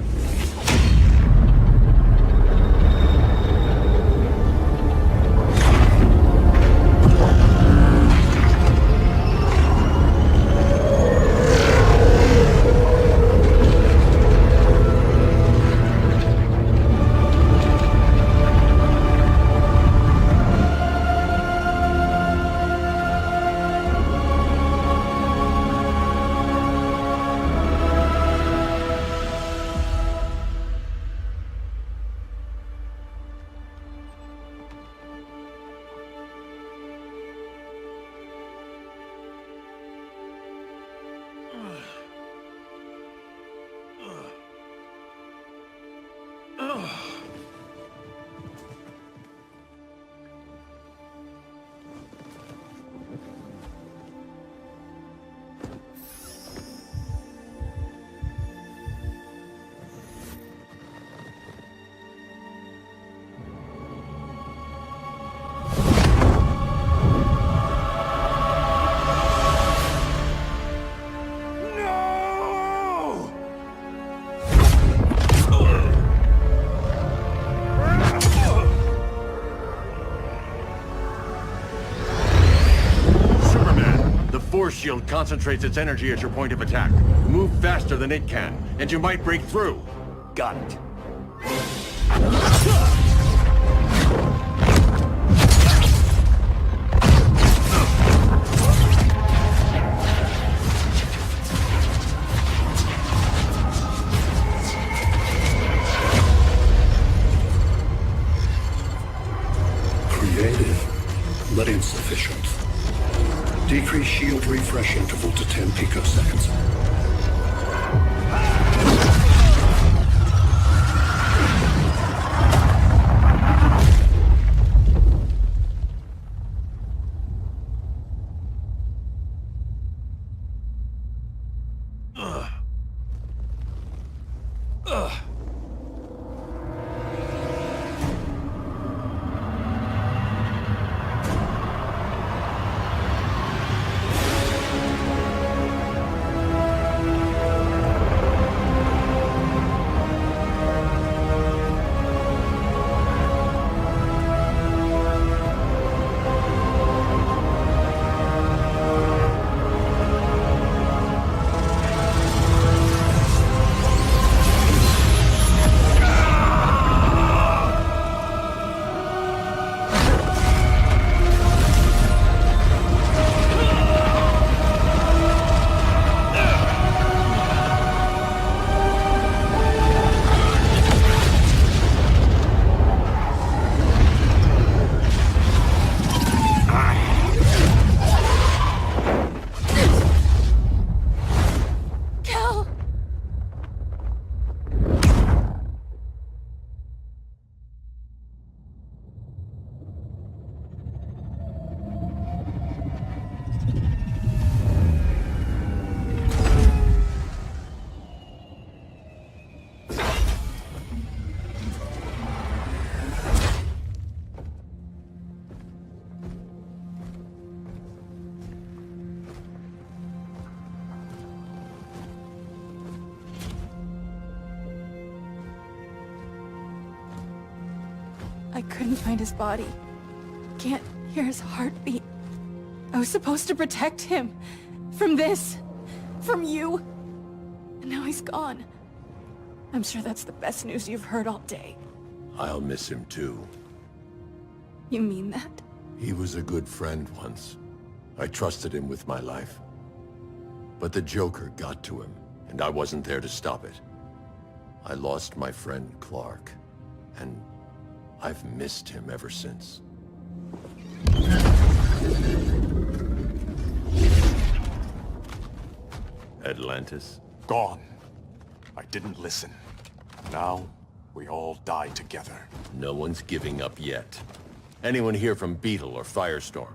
Force shield concentrates its energy at your point of attack. Move faster than it can, and you might break through. Got it. Creative, but insufficient. Decrease shield refresh interval to 10 picoseconds. I couldn't find his body. Can't hear his heartbeat. I was supposed to protect him. From this. From you. And now he's gone. I'm sure that's the best news you've heard all day. I'll miss him too. You mean that? He was a good friend once. I trusted him with my life. But the Joker got to him, and I wasn't there to stop it. I lost my friend Clark, and I've missed him ever since. Atlantis? Gone. I didn't listen. Now, we all die together. No one's giving up yet. Anyone here from Beetle or Firestorm?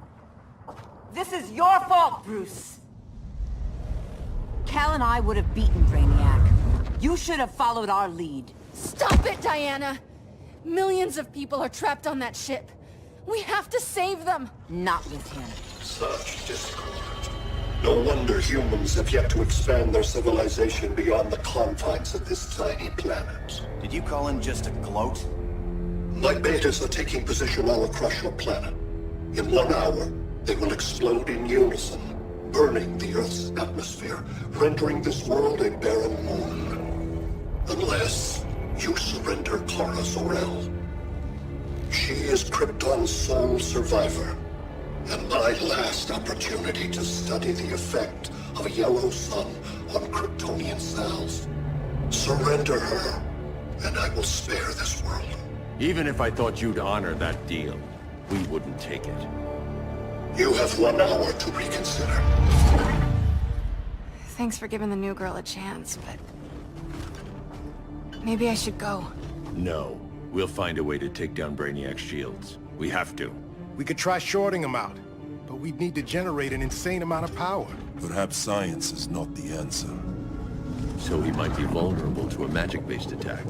This is your fault, Bruce. Cal and I would have beaten Brainiac. You should have followed our lead. Stop it, Diana! Millions of people are trapped on that ship. We have to save them! Not with him. Such discord. No wonder humans have yet to expand their civilization beyond the confines of this tiny planet. Did you call in just to gloat? My betas are taking position all across your planet. In 1 hour, they will explode in unison, burning the Earth's atmosphere, rendering this world a barren moon. Unless you surrender Kara Zor-El. She is Krypton's sole survivor, and my last opportunity to study the effect of a yellow sun on Kryptonian cells. Surrender her, and I will spare this world. Even if I thought you'd honor that deal, we wouldn't take it. You have 1 hour to reconsider. Thanks for giving the new girl a chance, but... maybe I should go. No. We'll find a way to take down Brainiac's shields. We have to. We could try shorting him out, but we'd need to generate an insane amount of power. Perhaps science is not the answer. So he might be vulnerable to a magic-based attack.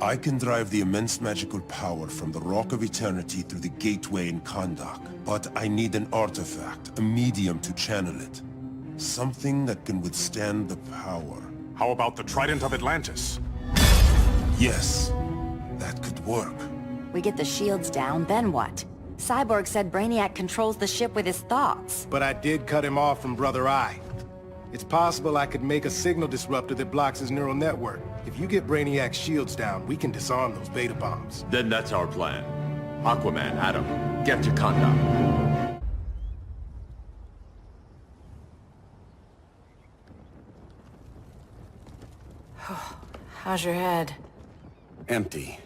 I can drive the immense magical power from the Rock of Eternity through the gateway in Kahndaq, but I need an artifact, a medium to channel it. Something that can withstand the power. How about the Trident of Atlantis? Yes, that could work. We get the shields down, then what? Cyborg said Brainiac controls the ship with his thoughts. But I did cut him off from Brother Eye. It's possible I could make a signal disruptor that blocks his neural network. If you get Brainiac's shields down, we can disarm those beta bombs. Then that's our plan. Aquaman, Adam, get to Kahndaq. How's your head? Empty.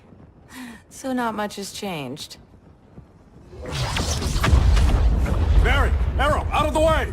So not much has changed. Barry! Arrow! Out of the way!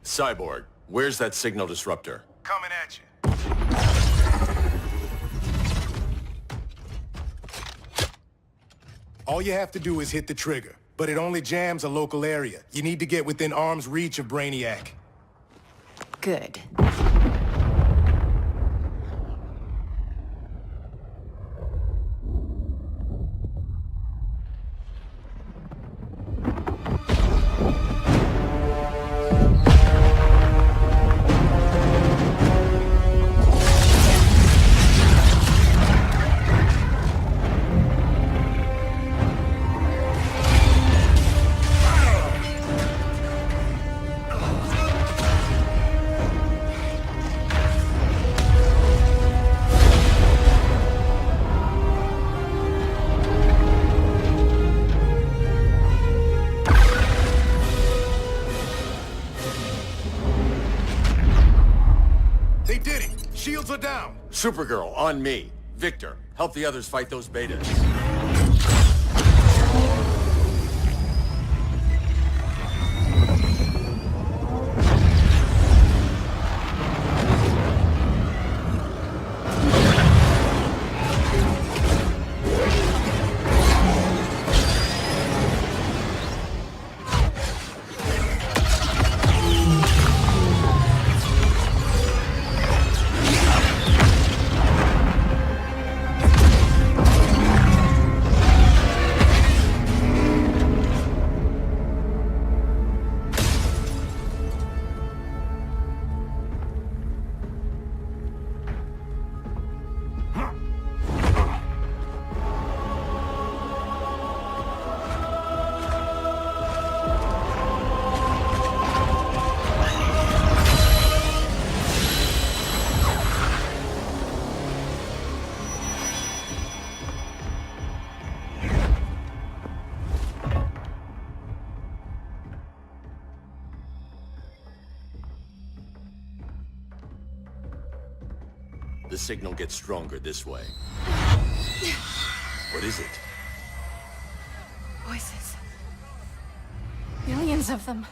Cyborg, where's that signal disruptor? Coming at you. All you have to do is hit the trigger, but it only jams a local area. You need to get within arm's reach of Brainiac. Good. down! Supergirl, on me. Victor, help the others fight those betas. The signal gets stronger this way. What is it? Voices. Millions of them.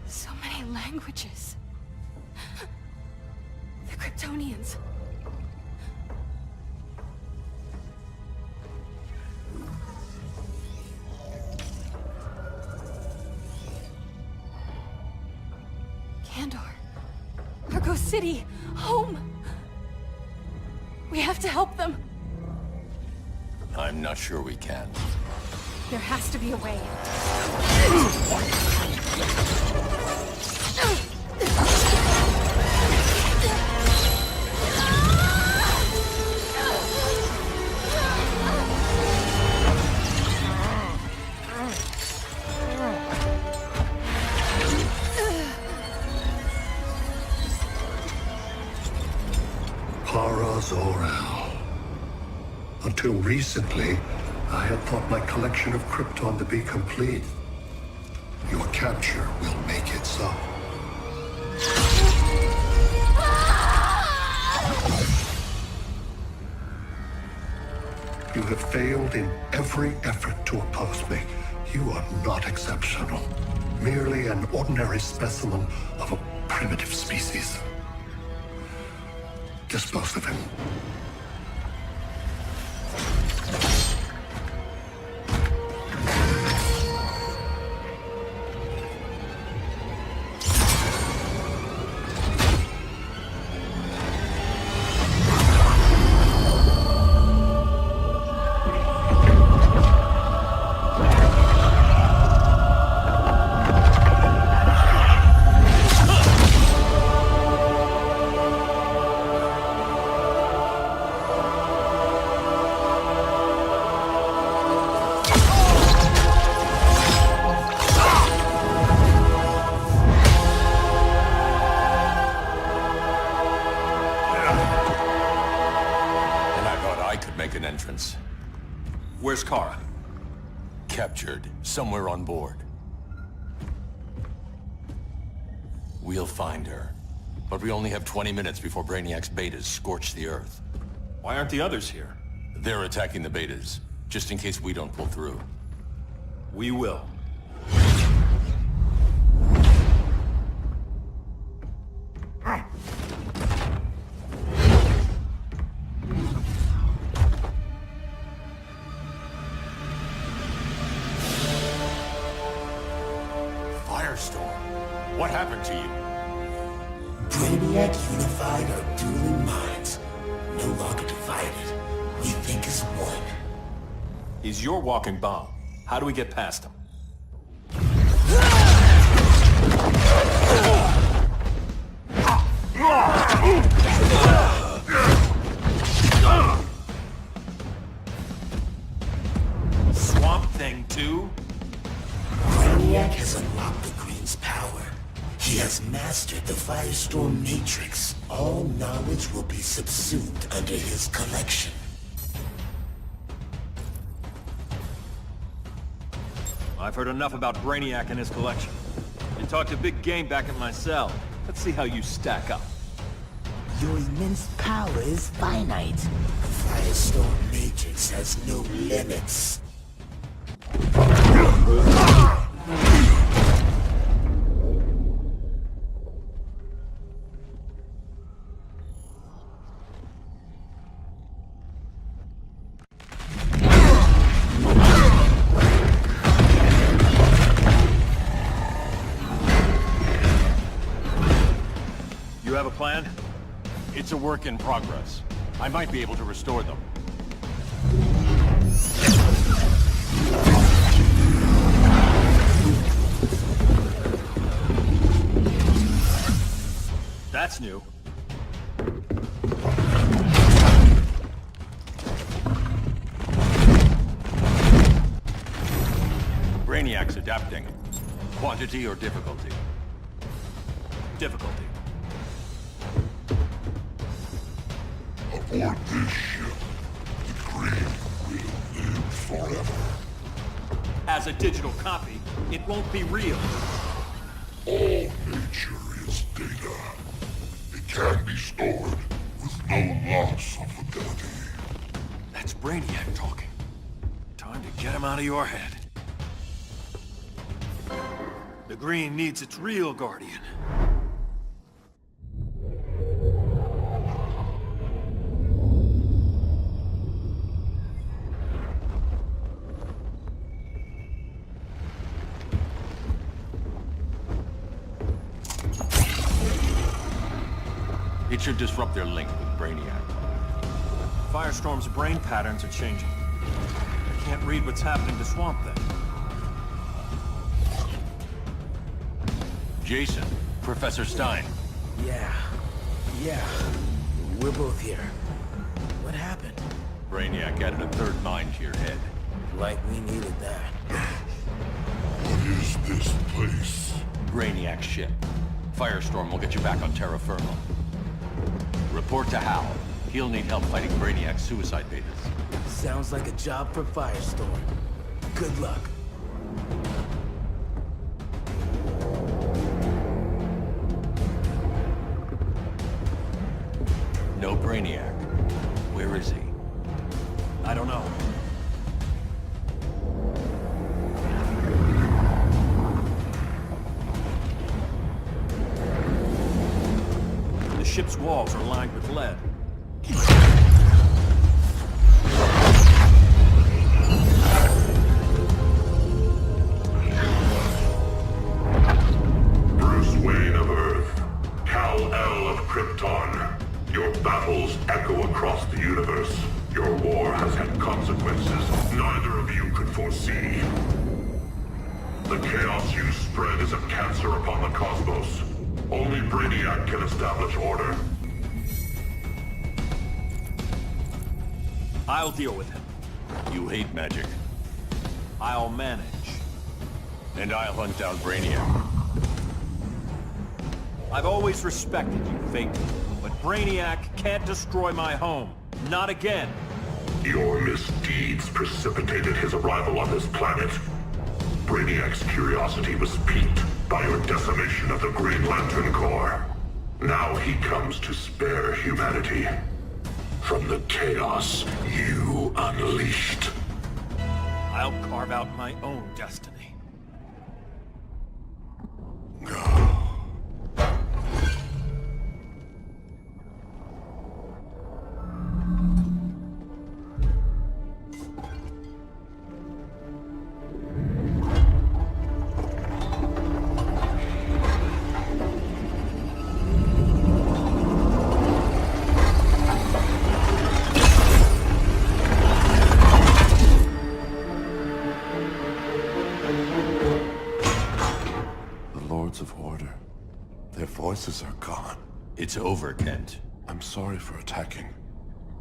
So many languages. The Kryptonians. Kandor. Argo City. Home. We have to help them. I'm not sure we can. There has to be a way. Zor-El. Until recently, I had thought my collection of Krypton to be complete. Your capture will make it so. You have failed in every effort to oppose me. You are not exceptional. Merely an ordinary specimen of a primitive species. Dispose of him. Where's Kara? Captured, somewhere on board. We'll find her. But we only have 20 minutes before Brainiac's betas scorch the Earth. Why aren't the others here? They're attacking the betas, just in case we don't pull through. We will. What happened to you? Brainiac unified our dueling minds. No longer divided. We think as one. He's your walking bomb. How do we get past him? Firestorm Matrix. All knowledge will be subsumed under his collection. I've heard enough about Brainiac and his collection. You talked a big game back in my cell. Let's see how you stack up. Your immense power is finite. Firestorm Matrix has no limits. You have a plan? It's a work in progress. I might be able to restore them. That's new. Brainiac's adapting. Quantity or difficulty? Difficulty. Aboard this ship, the Green will live forever. As a digital copy, it won't be real. All nature is data. It can be stored with no loss of fidelity. That's Brainiac talking. Time to get him out of your head. The Green needs its real guardian. It should disrupt their link with Brainiac. Firestorm's brain patterns are changing. I can't read what's happening to Swamp Thing. Jason, Professor Stein. Yeah. We're both here. What happened? Brainiac added a third mind to your head. Like we needed that. What is this place? Brainiac's ship. Firestorm will get you back on terra firma. Report to Hal. He'll need help fighting Brainiac's suicide betas. Sounds like a job for Firestorm. Good luck. No Brainiac. Where is he? I don't know. The ship's walls are lined with lead. Bruce Wayne of Earth, Kal-El of Krypton. Your battles echo across the universe. Your war has had consequences neither of you could foresee. The chaos you spread is a cancer upon the cosmos. Only Brainiac can establish order. I'll deal with him. You hate magic. I'll manage. And I'll hunt down Brainiac. I've always respected you, Fate. But Brainiac can't destroy my home. Not again. Your misdeeds precipitated his arrival on this planet. Brainiac's curiosity was piqued by your decimation of the Green Lantern Corps. Now he comes to spare humanity from the chaos you unleashed. I'll carve out my own destiny. Of order. Their voices are gone. It's over, Kent. I'm sorry for attacking.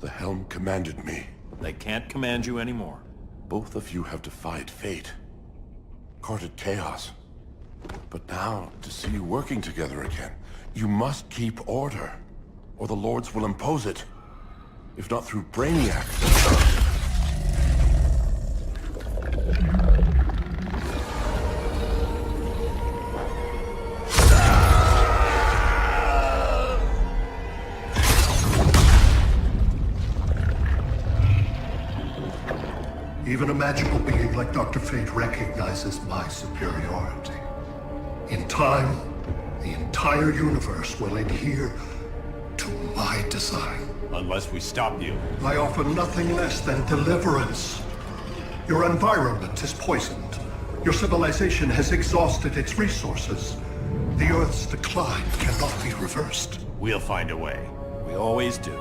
The Helm commanded me. They can't command you anymore. Both of you have defied fate. Courted chaos. But now, to see you working together again, you must keep order, or the Lords will impose it. If not through Brainiac. Even a magical being like Dr. Fate recognizes my superiority. In time, the entire universe will adhere to my design. Unless we stop you. I offer nothing less than deliverance. Your environment is poisoned. Your civilization has exhausted its resources. The Earth's decline cannot be reversed. We'll find a way. We always do.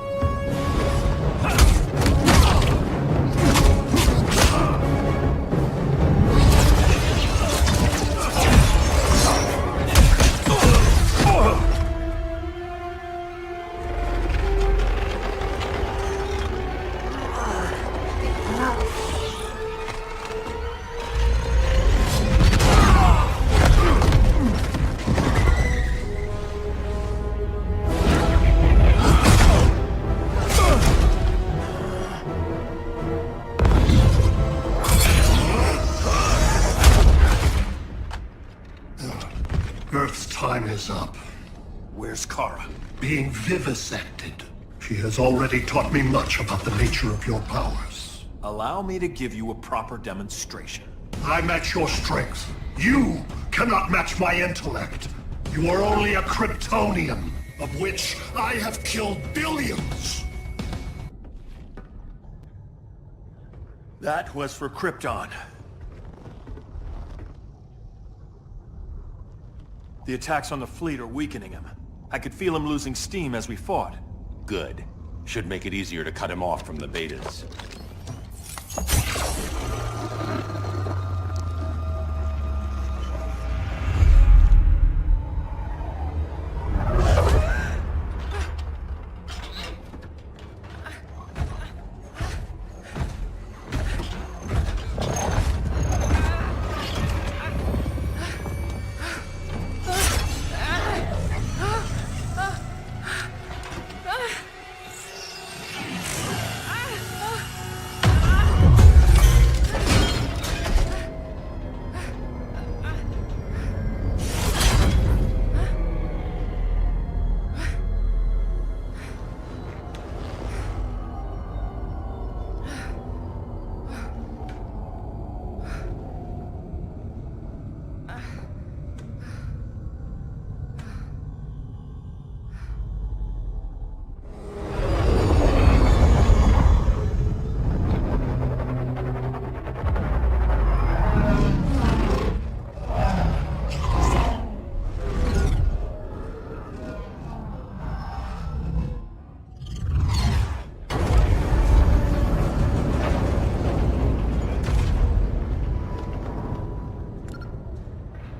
Earth's time is up. Where's Kara? Being vivisected. She has already taught me much about the nature of your powers. Allow me to give you a proper demonstration. I match your strength. You cannot match my intellect. You are only a Kryptonian, of which I have killed billions. That was for Krypton. The attacks on the fleet are weakening him. I could feel him losing steam as we fought. Good. Should make it easier to cut him off from the betas.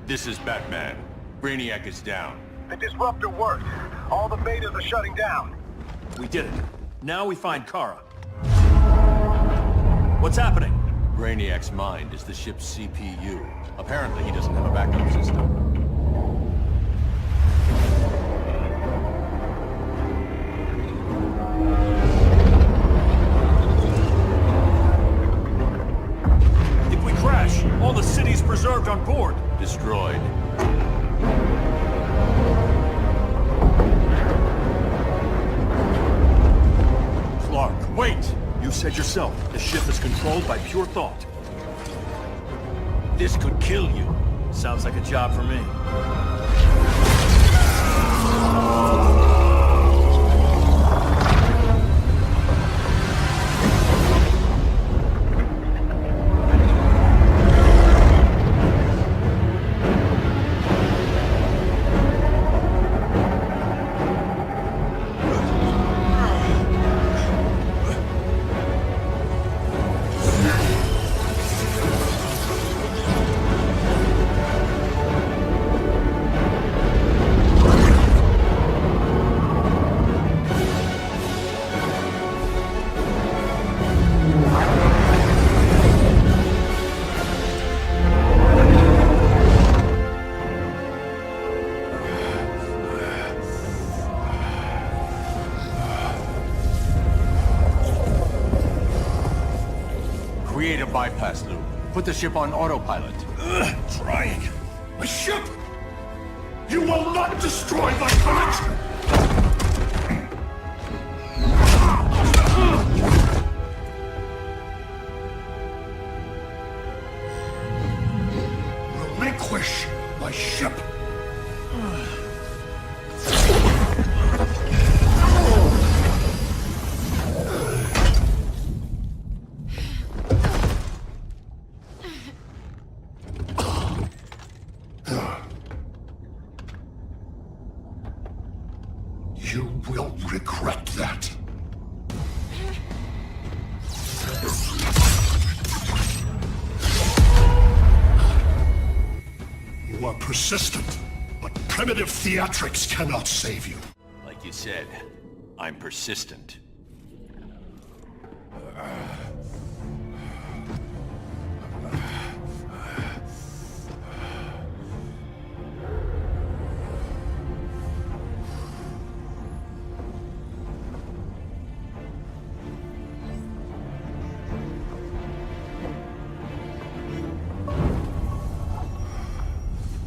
This is Batman. Brainiac is down. The disruptor worked. All the betas are shutting down. We did it. Now we find Kara. What's happening? Brainiac's mind is the ship's CPU. Apparently he doesn't have a backup system. If we crash, all the city's preserved on board. Destroyed. Clark, wait! You said yourself, the ship is controlled by pure thought. This could kill you. Sounds like a job for me. bypass loop. Put the ship on autopilot. Trying. My ship! You will not destroy my collection! Relinquish my ship! You will regret that. You are persistent, but primitive theatrics cannot save you. Like you said, I'm persistent.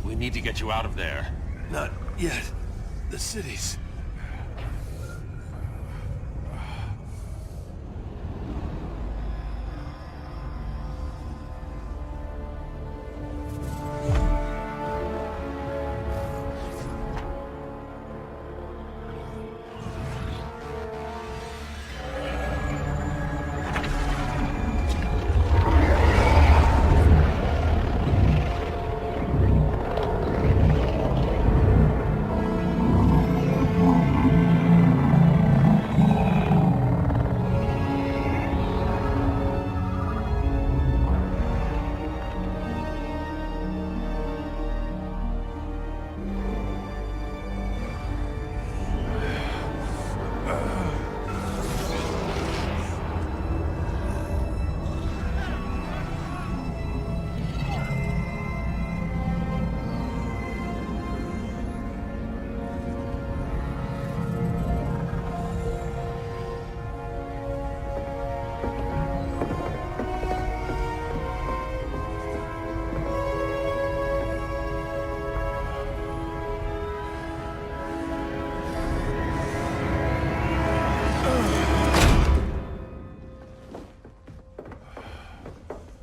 We need to get you out of there. Not yet. The cities.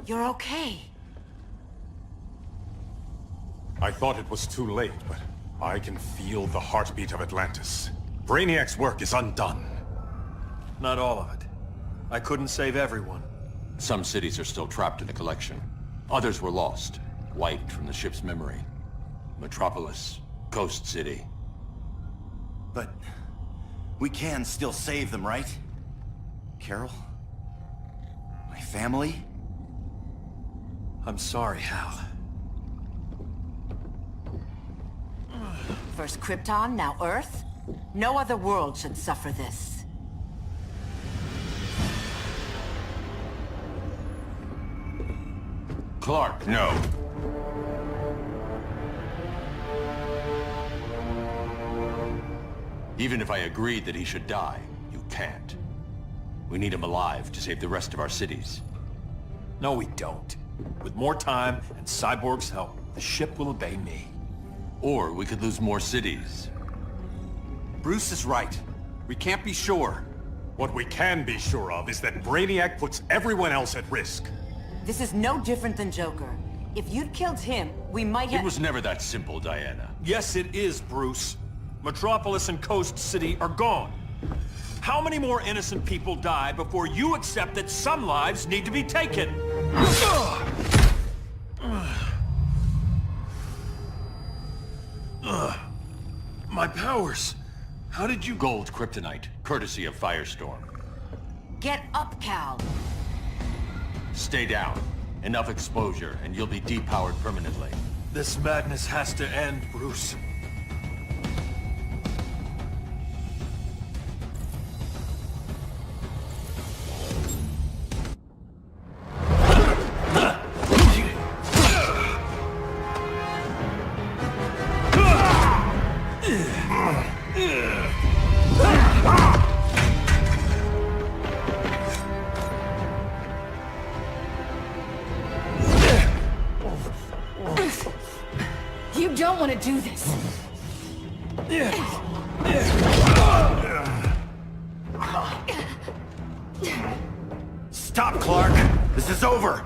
You're okay. I thought it was too late, but I can feel the heartbeat of Atlantis. Brainiac's work is undone. Not all of it. I couldn't save everyone. Some cities are still trapped in the collection. Others were lost, wiped from the ship's memory. Metropolis, Ghost City. But we can still save them, right? Carol? My family? I'm sorry, Hal. First Krypton, now Earth? No other world should suffer this. Clark, no. Even if I agreed that he should die, you can't. We need him alive to save the rest of our cities. No, we don't. With more time and Cyborg's help, the ship will obey me. Or we could lose more cities. Bruce is right. We can't be sure. What we can be sure of is that Brainiac puts everyone else at risk. This is no different than Joker. If you'd killed him, we might have— It was never that simple, Diana. Yes, it is, Bruce. Metropolis and Coast City are gone. How many more innocent people die before you accept that some lives need to be taken? My powers. How did you— Gold kryptonite, courtesy of Firestorm. Get up, Cal. Stay down. Enough exposure, and you'll be depowered permanently. This madness has to end, Bruce. do this. Stop, Clark! This is over!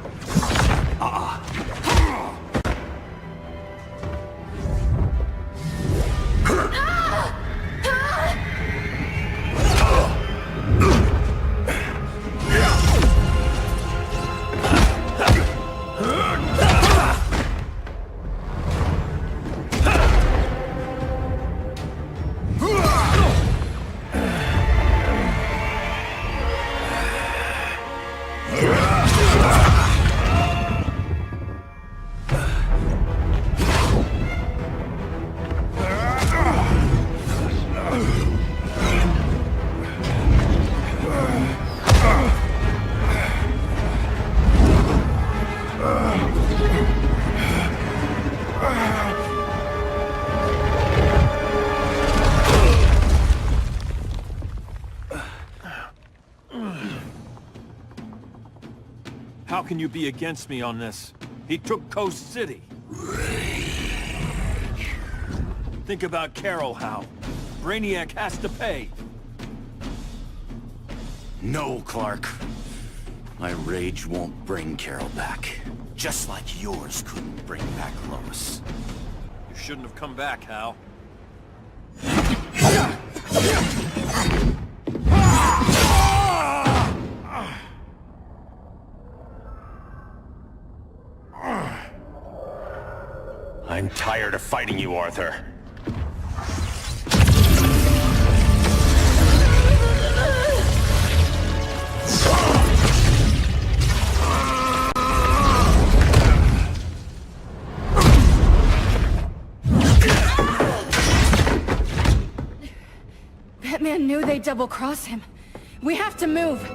How can you be against me on this? He took Coast City. Think about Carol, Hal. Brainiac has to pay. No, Clark. My rage won't bring Carol back. Just like yours couldn't bring back Lois. You shouldn't have come back, Hal. I'm tired of fighting you, Arthur. Batman knew they'd double-cross him. We have to move.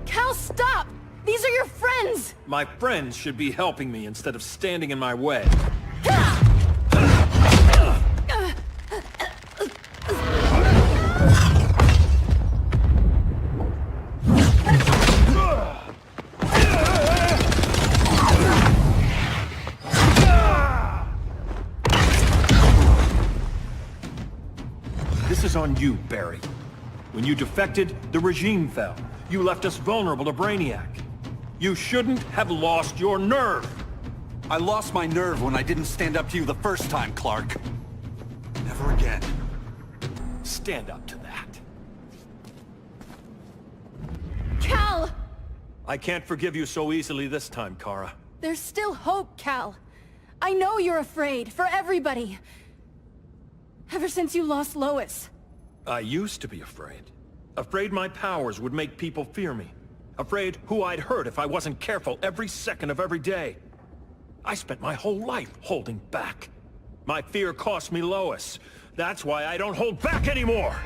Cal, stop! These are your friends! My friends should be helping me instead of standing in my way. This is on you, Barry. When you defected, the regime fell. You left us vulnerable to Brainiac. You shouldn't have lost your nerve. I lost my nerve when I didn't stand up to you the first time, Clark. Never again. Stand up to that. Cal! I can't forgive you so easily this time, Kara. There's still hope, Cal. I know you're afraid, for everybody. Ever since you lost Lois. I used to be afraid. Afraid my powers would make people fear me. Afraid who I'd hurt if I wasn't careful every second of every day. I spent my whole life holding back. My fear cost me Lois. That's why I don't hold back anymore!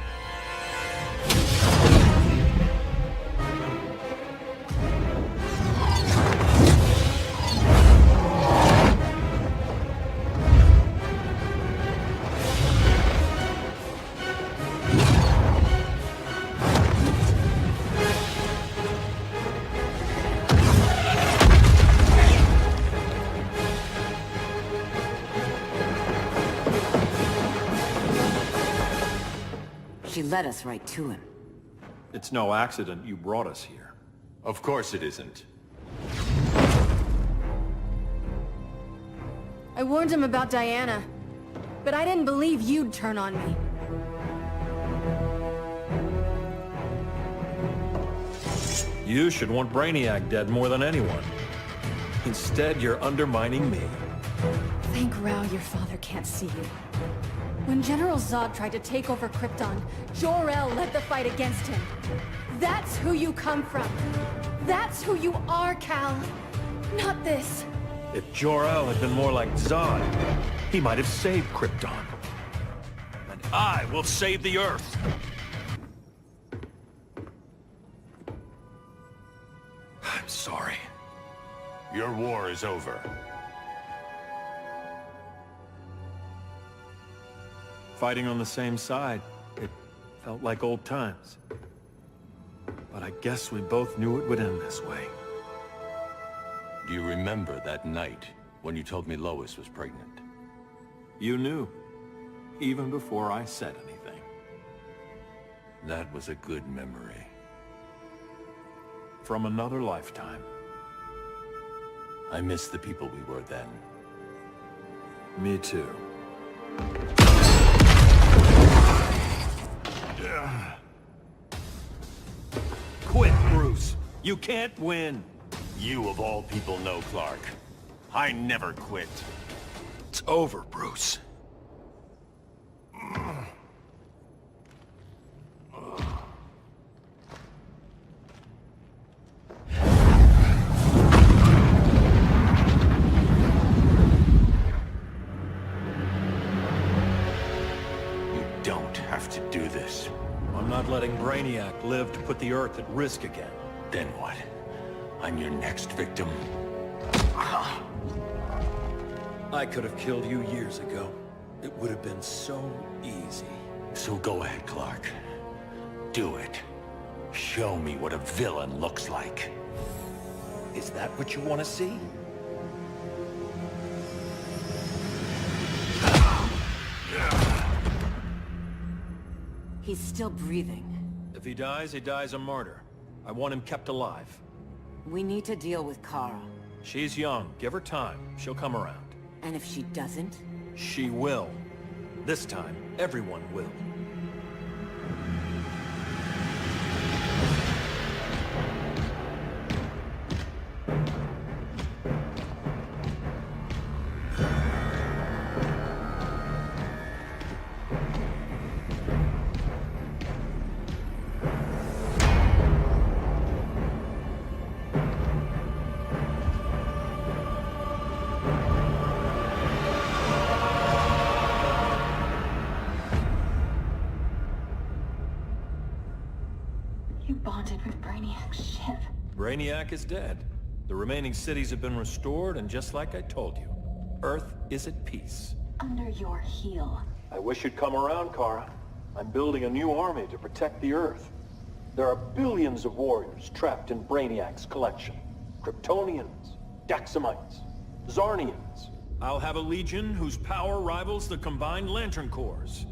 She led us right to him. It's no accident you brought us here. Of course it isn't. I warned him about Diana, but I didn't believe you'd turn on me. You should want Brainiac dead more than anyone. Instead, you're undermining me. Thank Rao your father can't see you. When General Zod tried to take over Krypton, Jor-El led the fight against him. That's who you come from. That's who you are, Cal. Not this. If Jor-El had been more like Zod, he might have saved Krypton. And I will save the Earth. I'm sorry. Your war is over. Fighting on the same side, it felt like old times. But I guess we both knew it would end this way. Do you remember that night when you told me Lois was pregnant? You knew, even before I said anything. That was a good memory. From another lifetime. I miss the people we were then. Me too. Quit, Bruce. You can't win. You of all people know, Clark. I never quit. It's over, Bruce. Have to do this. I'm not letting Brainiac live to put the Earth at risk again. Then what? I'm your next victim. I could have killed you years ago. It would have been so easy. So go ahead, Clark. Do it. Show me what a villain looks like. Is that what you want to see? He's still breathing. If he dies a martyr. I want him kept alive. We need to deal with Kara. She's young. Give her time. She'll come around. And if she doesn't? She will. This time, everyone will. You bonded with Brainiac's ship. Brainiac is dead. The remaining cities have been restored, and just like I told you, Earth is at peace. Under your heel. I wish you'd come around, Kara. I'm building a new army to protect the Earth. There are billions of warriors trapped in Brainiac's collection. Kryptonians, Daxamites, Zarnians. I'll have a legion whose power rivals the combined Lantern Corps.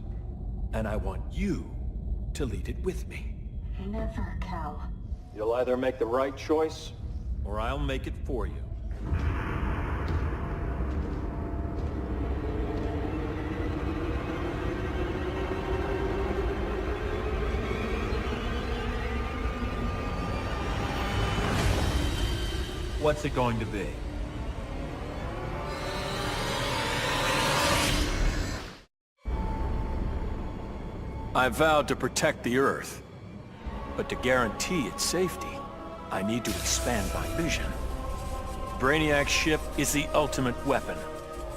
And I want you to lead it with me. Never, Cal. You'll either make the right choice, or I'll make it for you. What's it going to be? I vowed to protect the Earth. But to guarantee its safety, I need to expand my vision. Brainiac's ship is the ultimate weapon,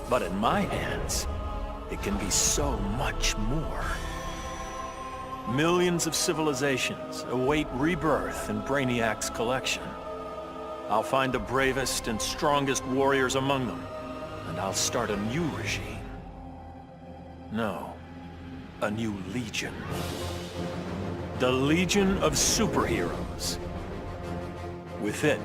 but in my hands, it can be so much more. Millions of civilizations await rebirth in Brainiac's collection. I'll find the bravest and strongest warriors among them, and I'll start a new regime. No, a new legion. The Legion of Superheroes. With it,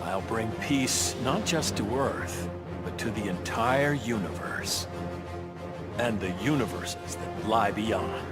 I'll bring peace not just to Earth, but to the entire universe. And the universes that lie beyond.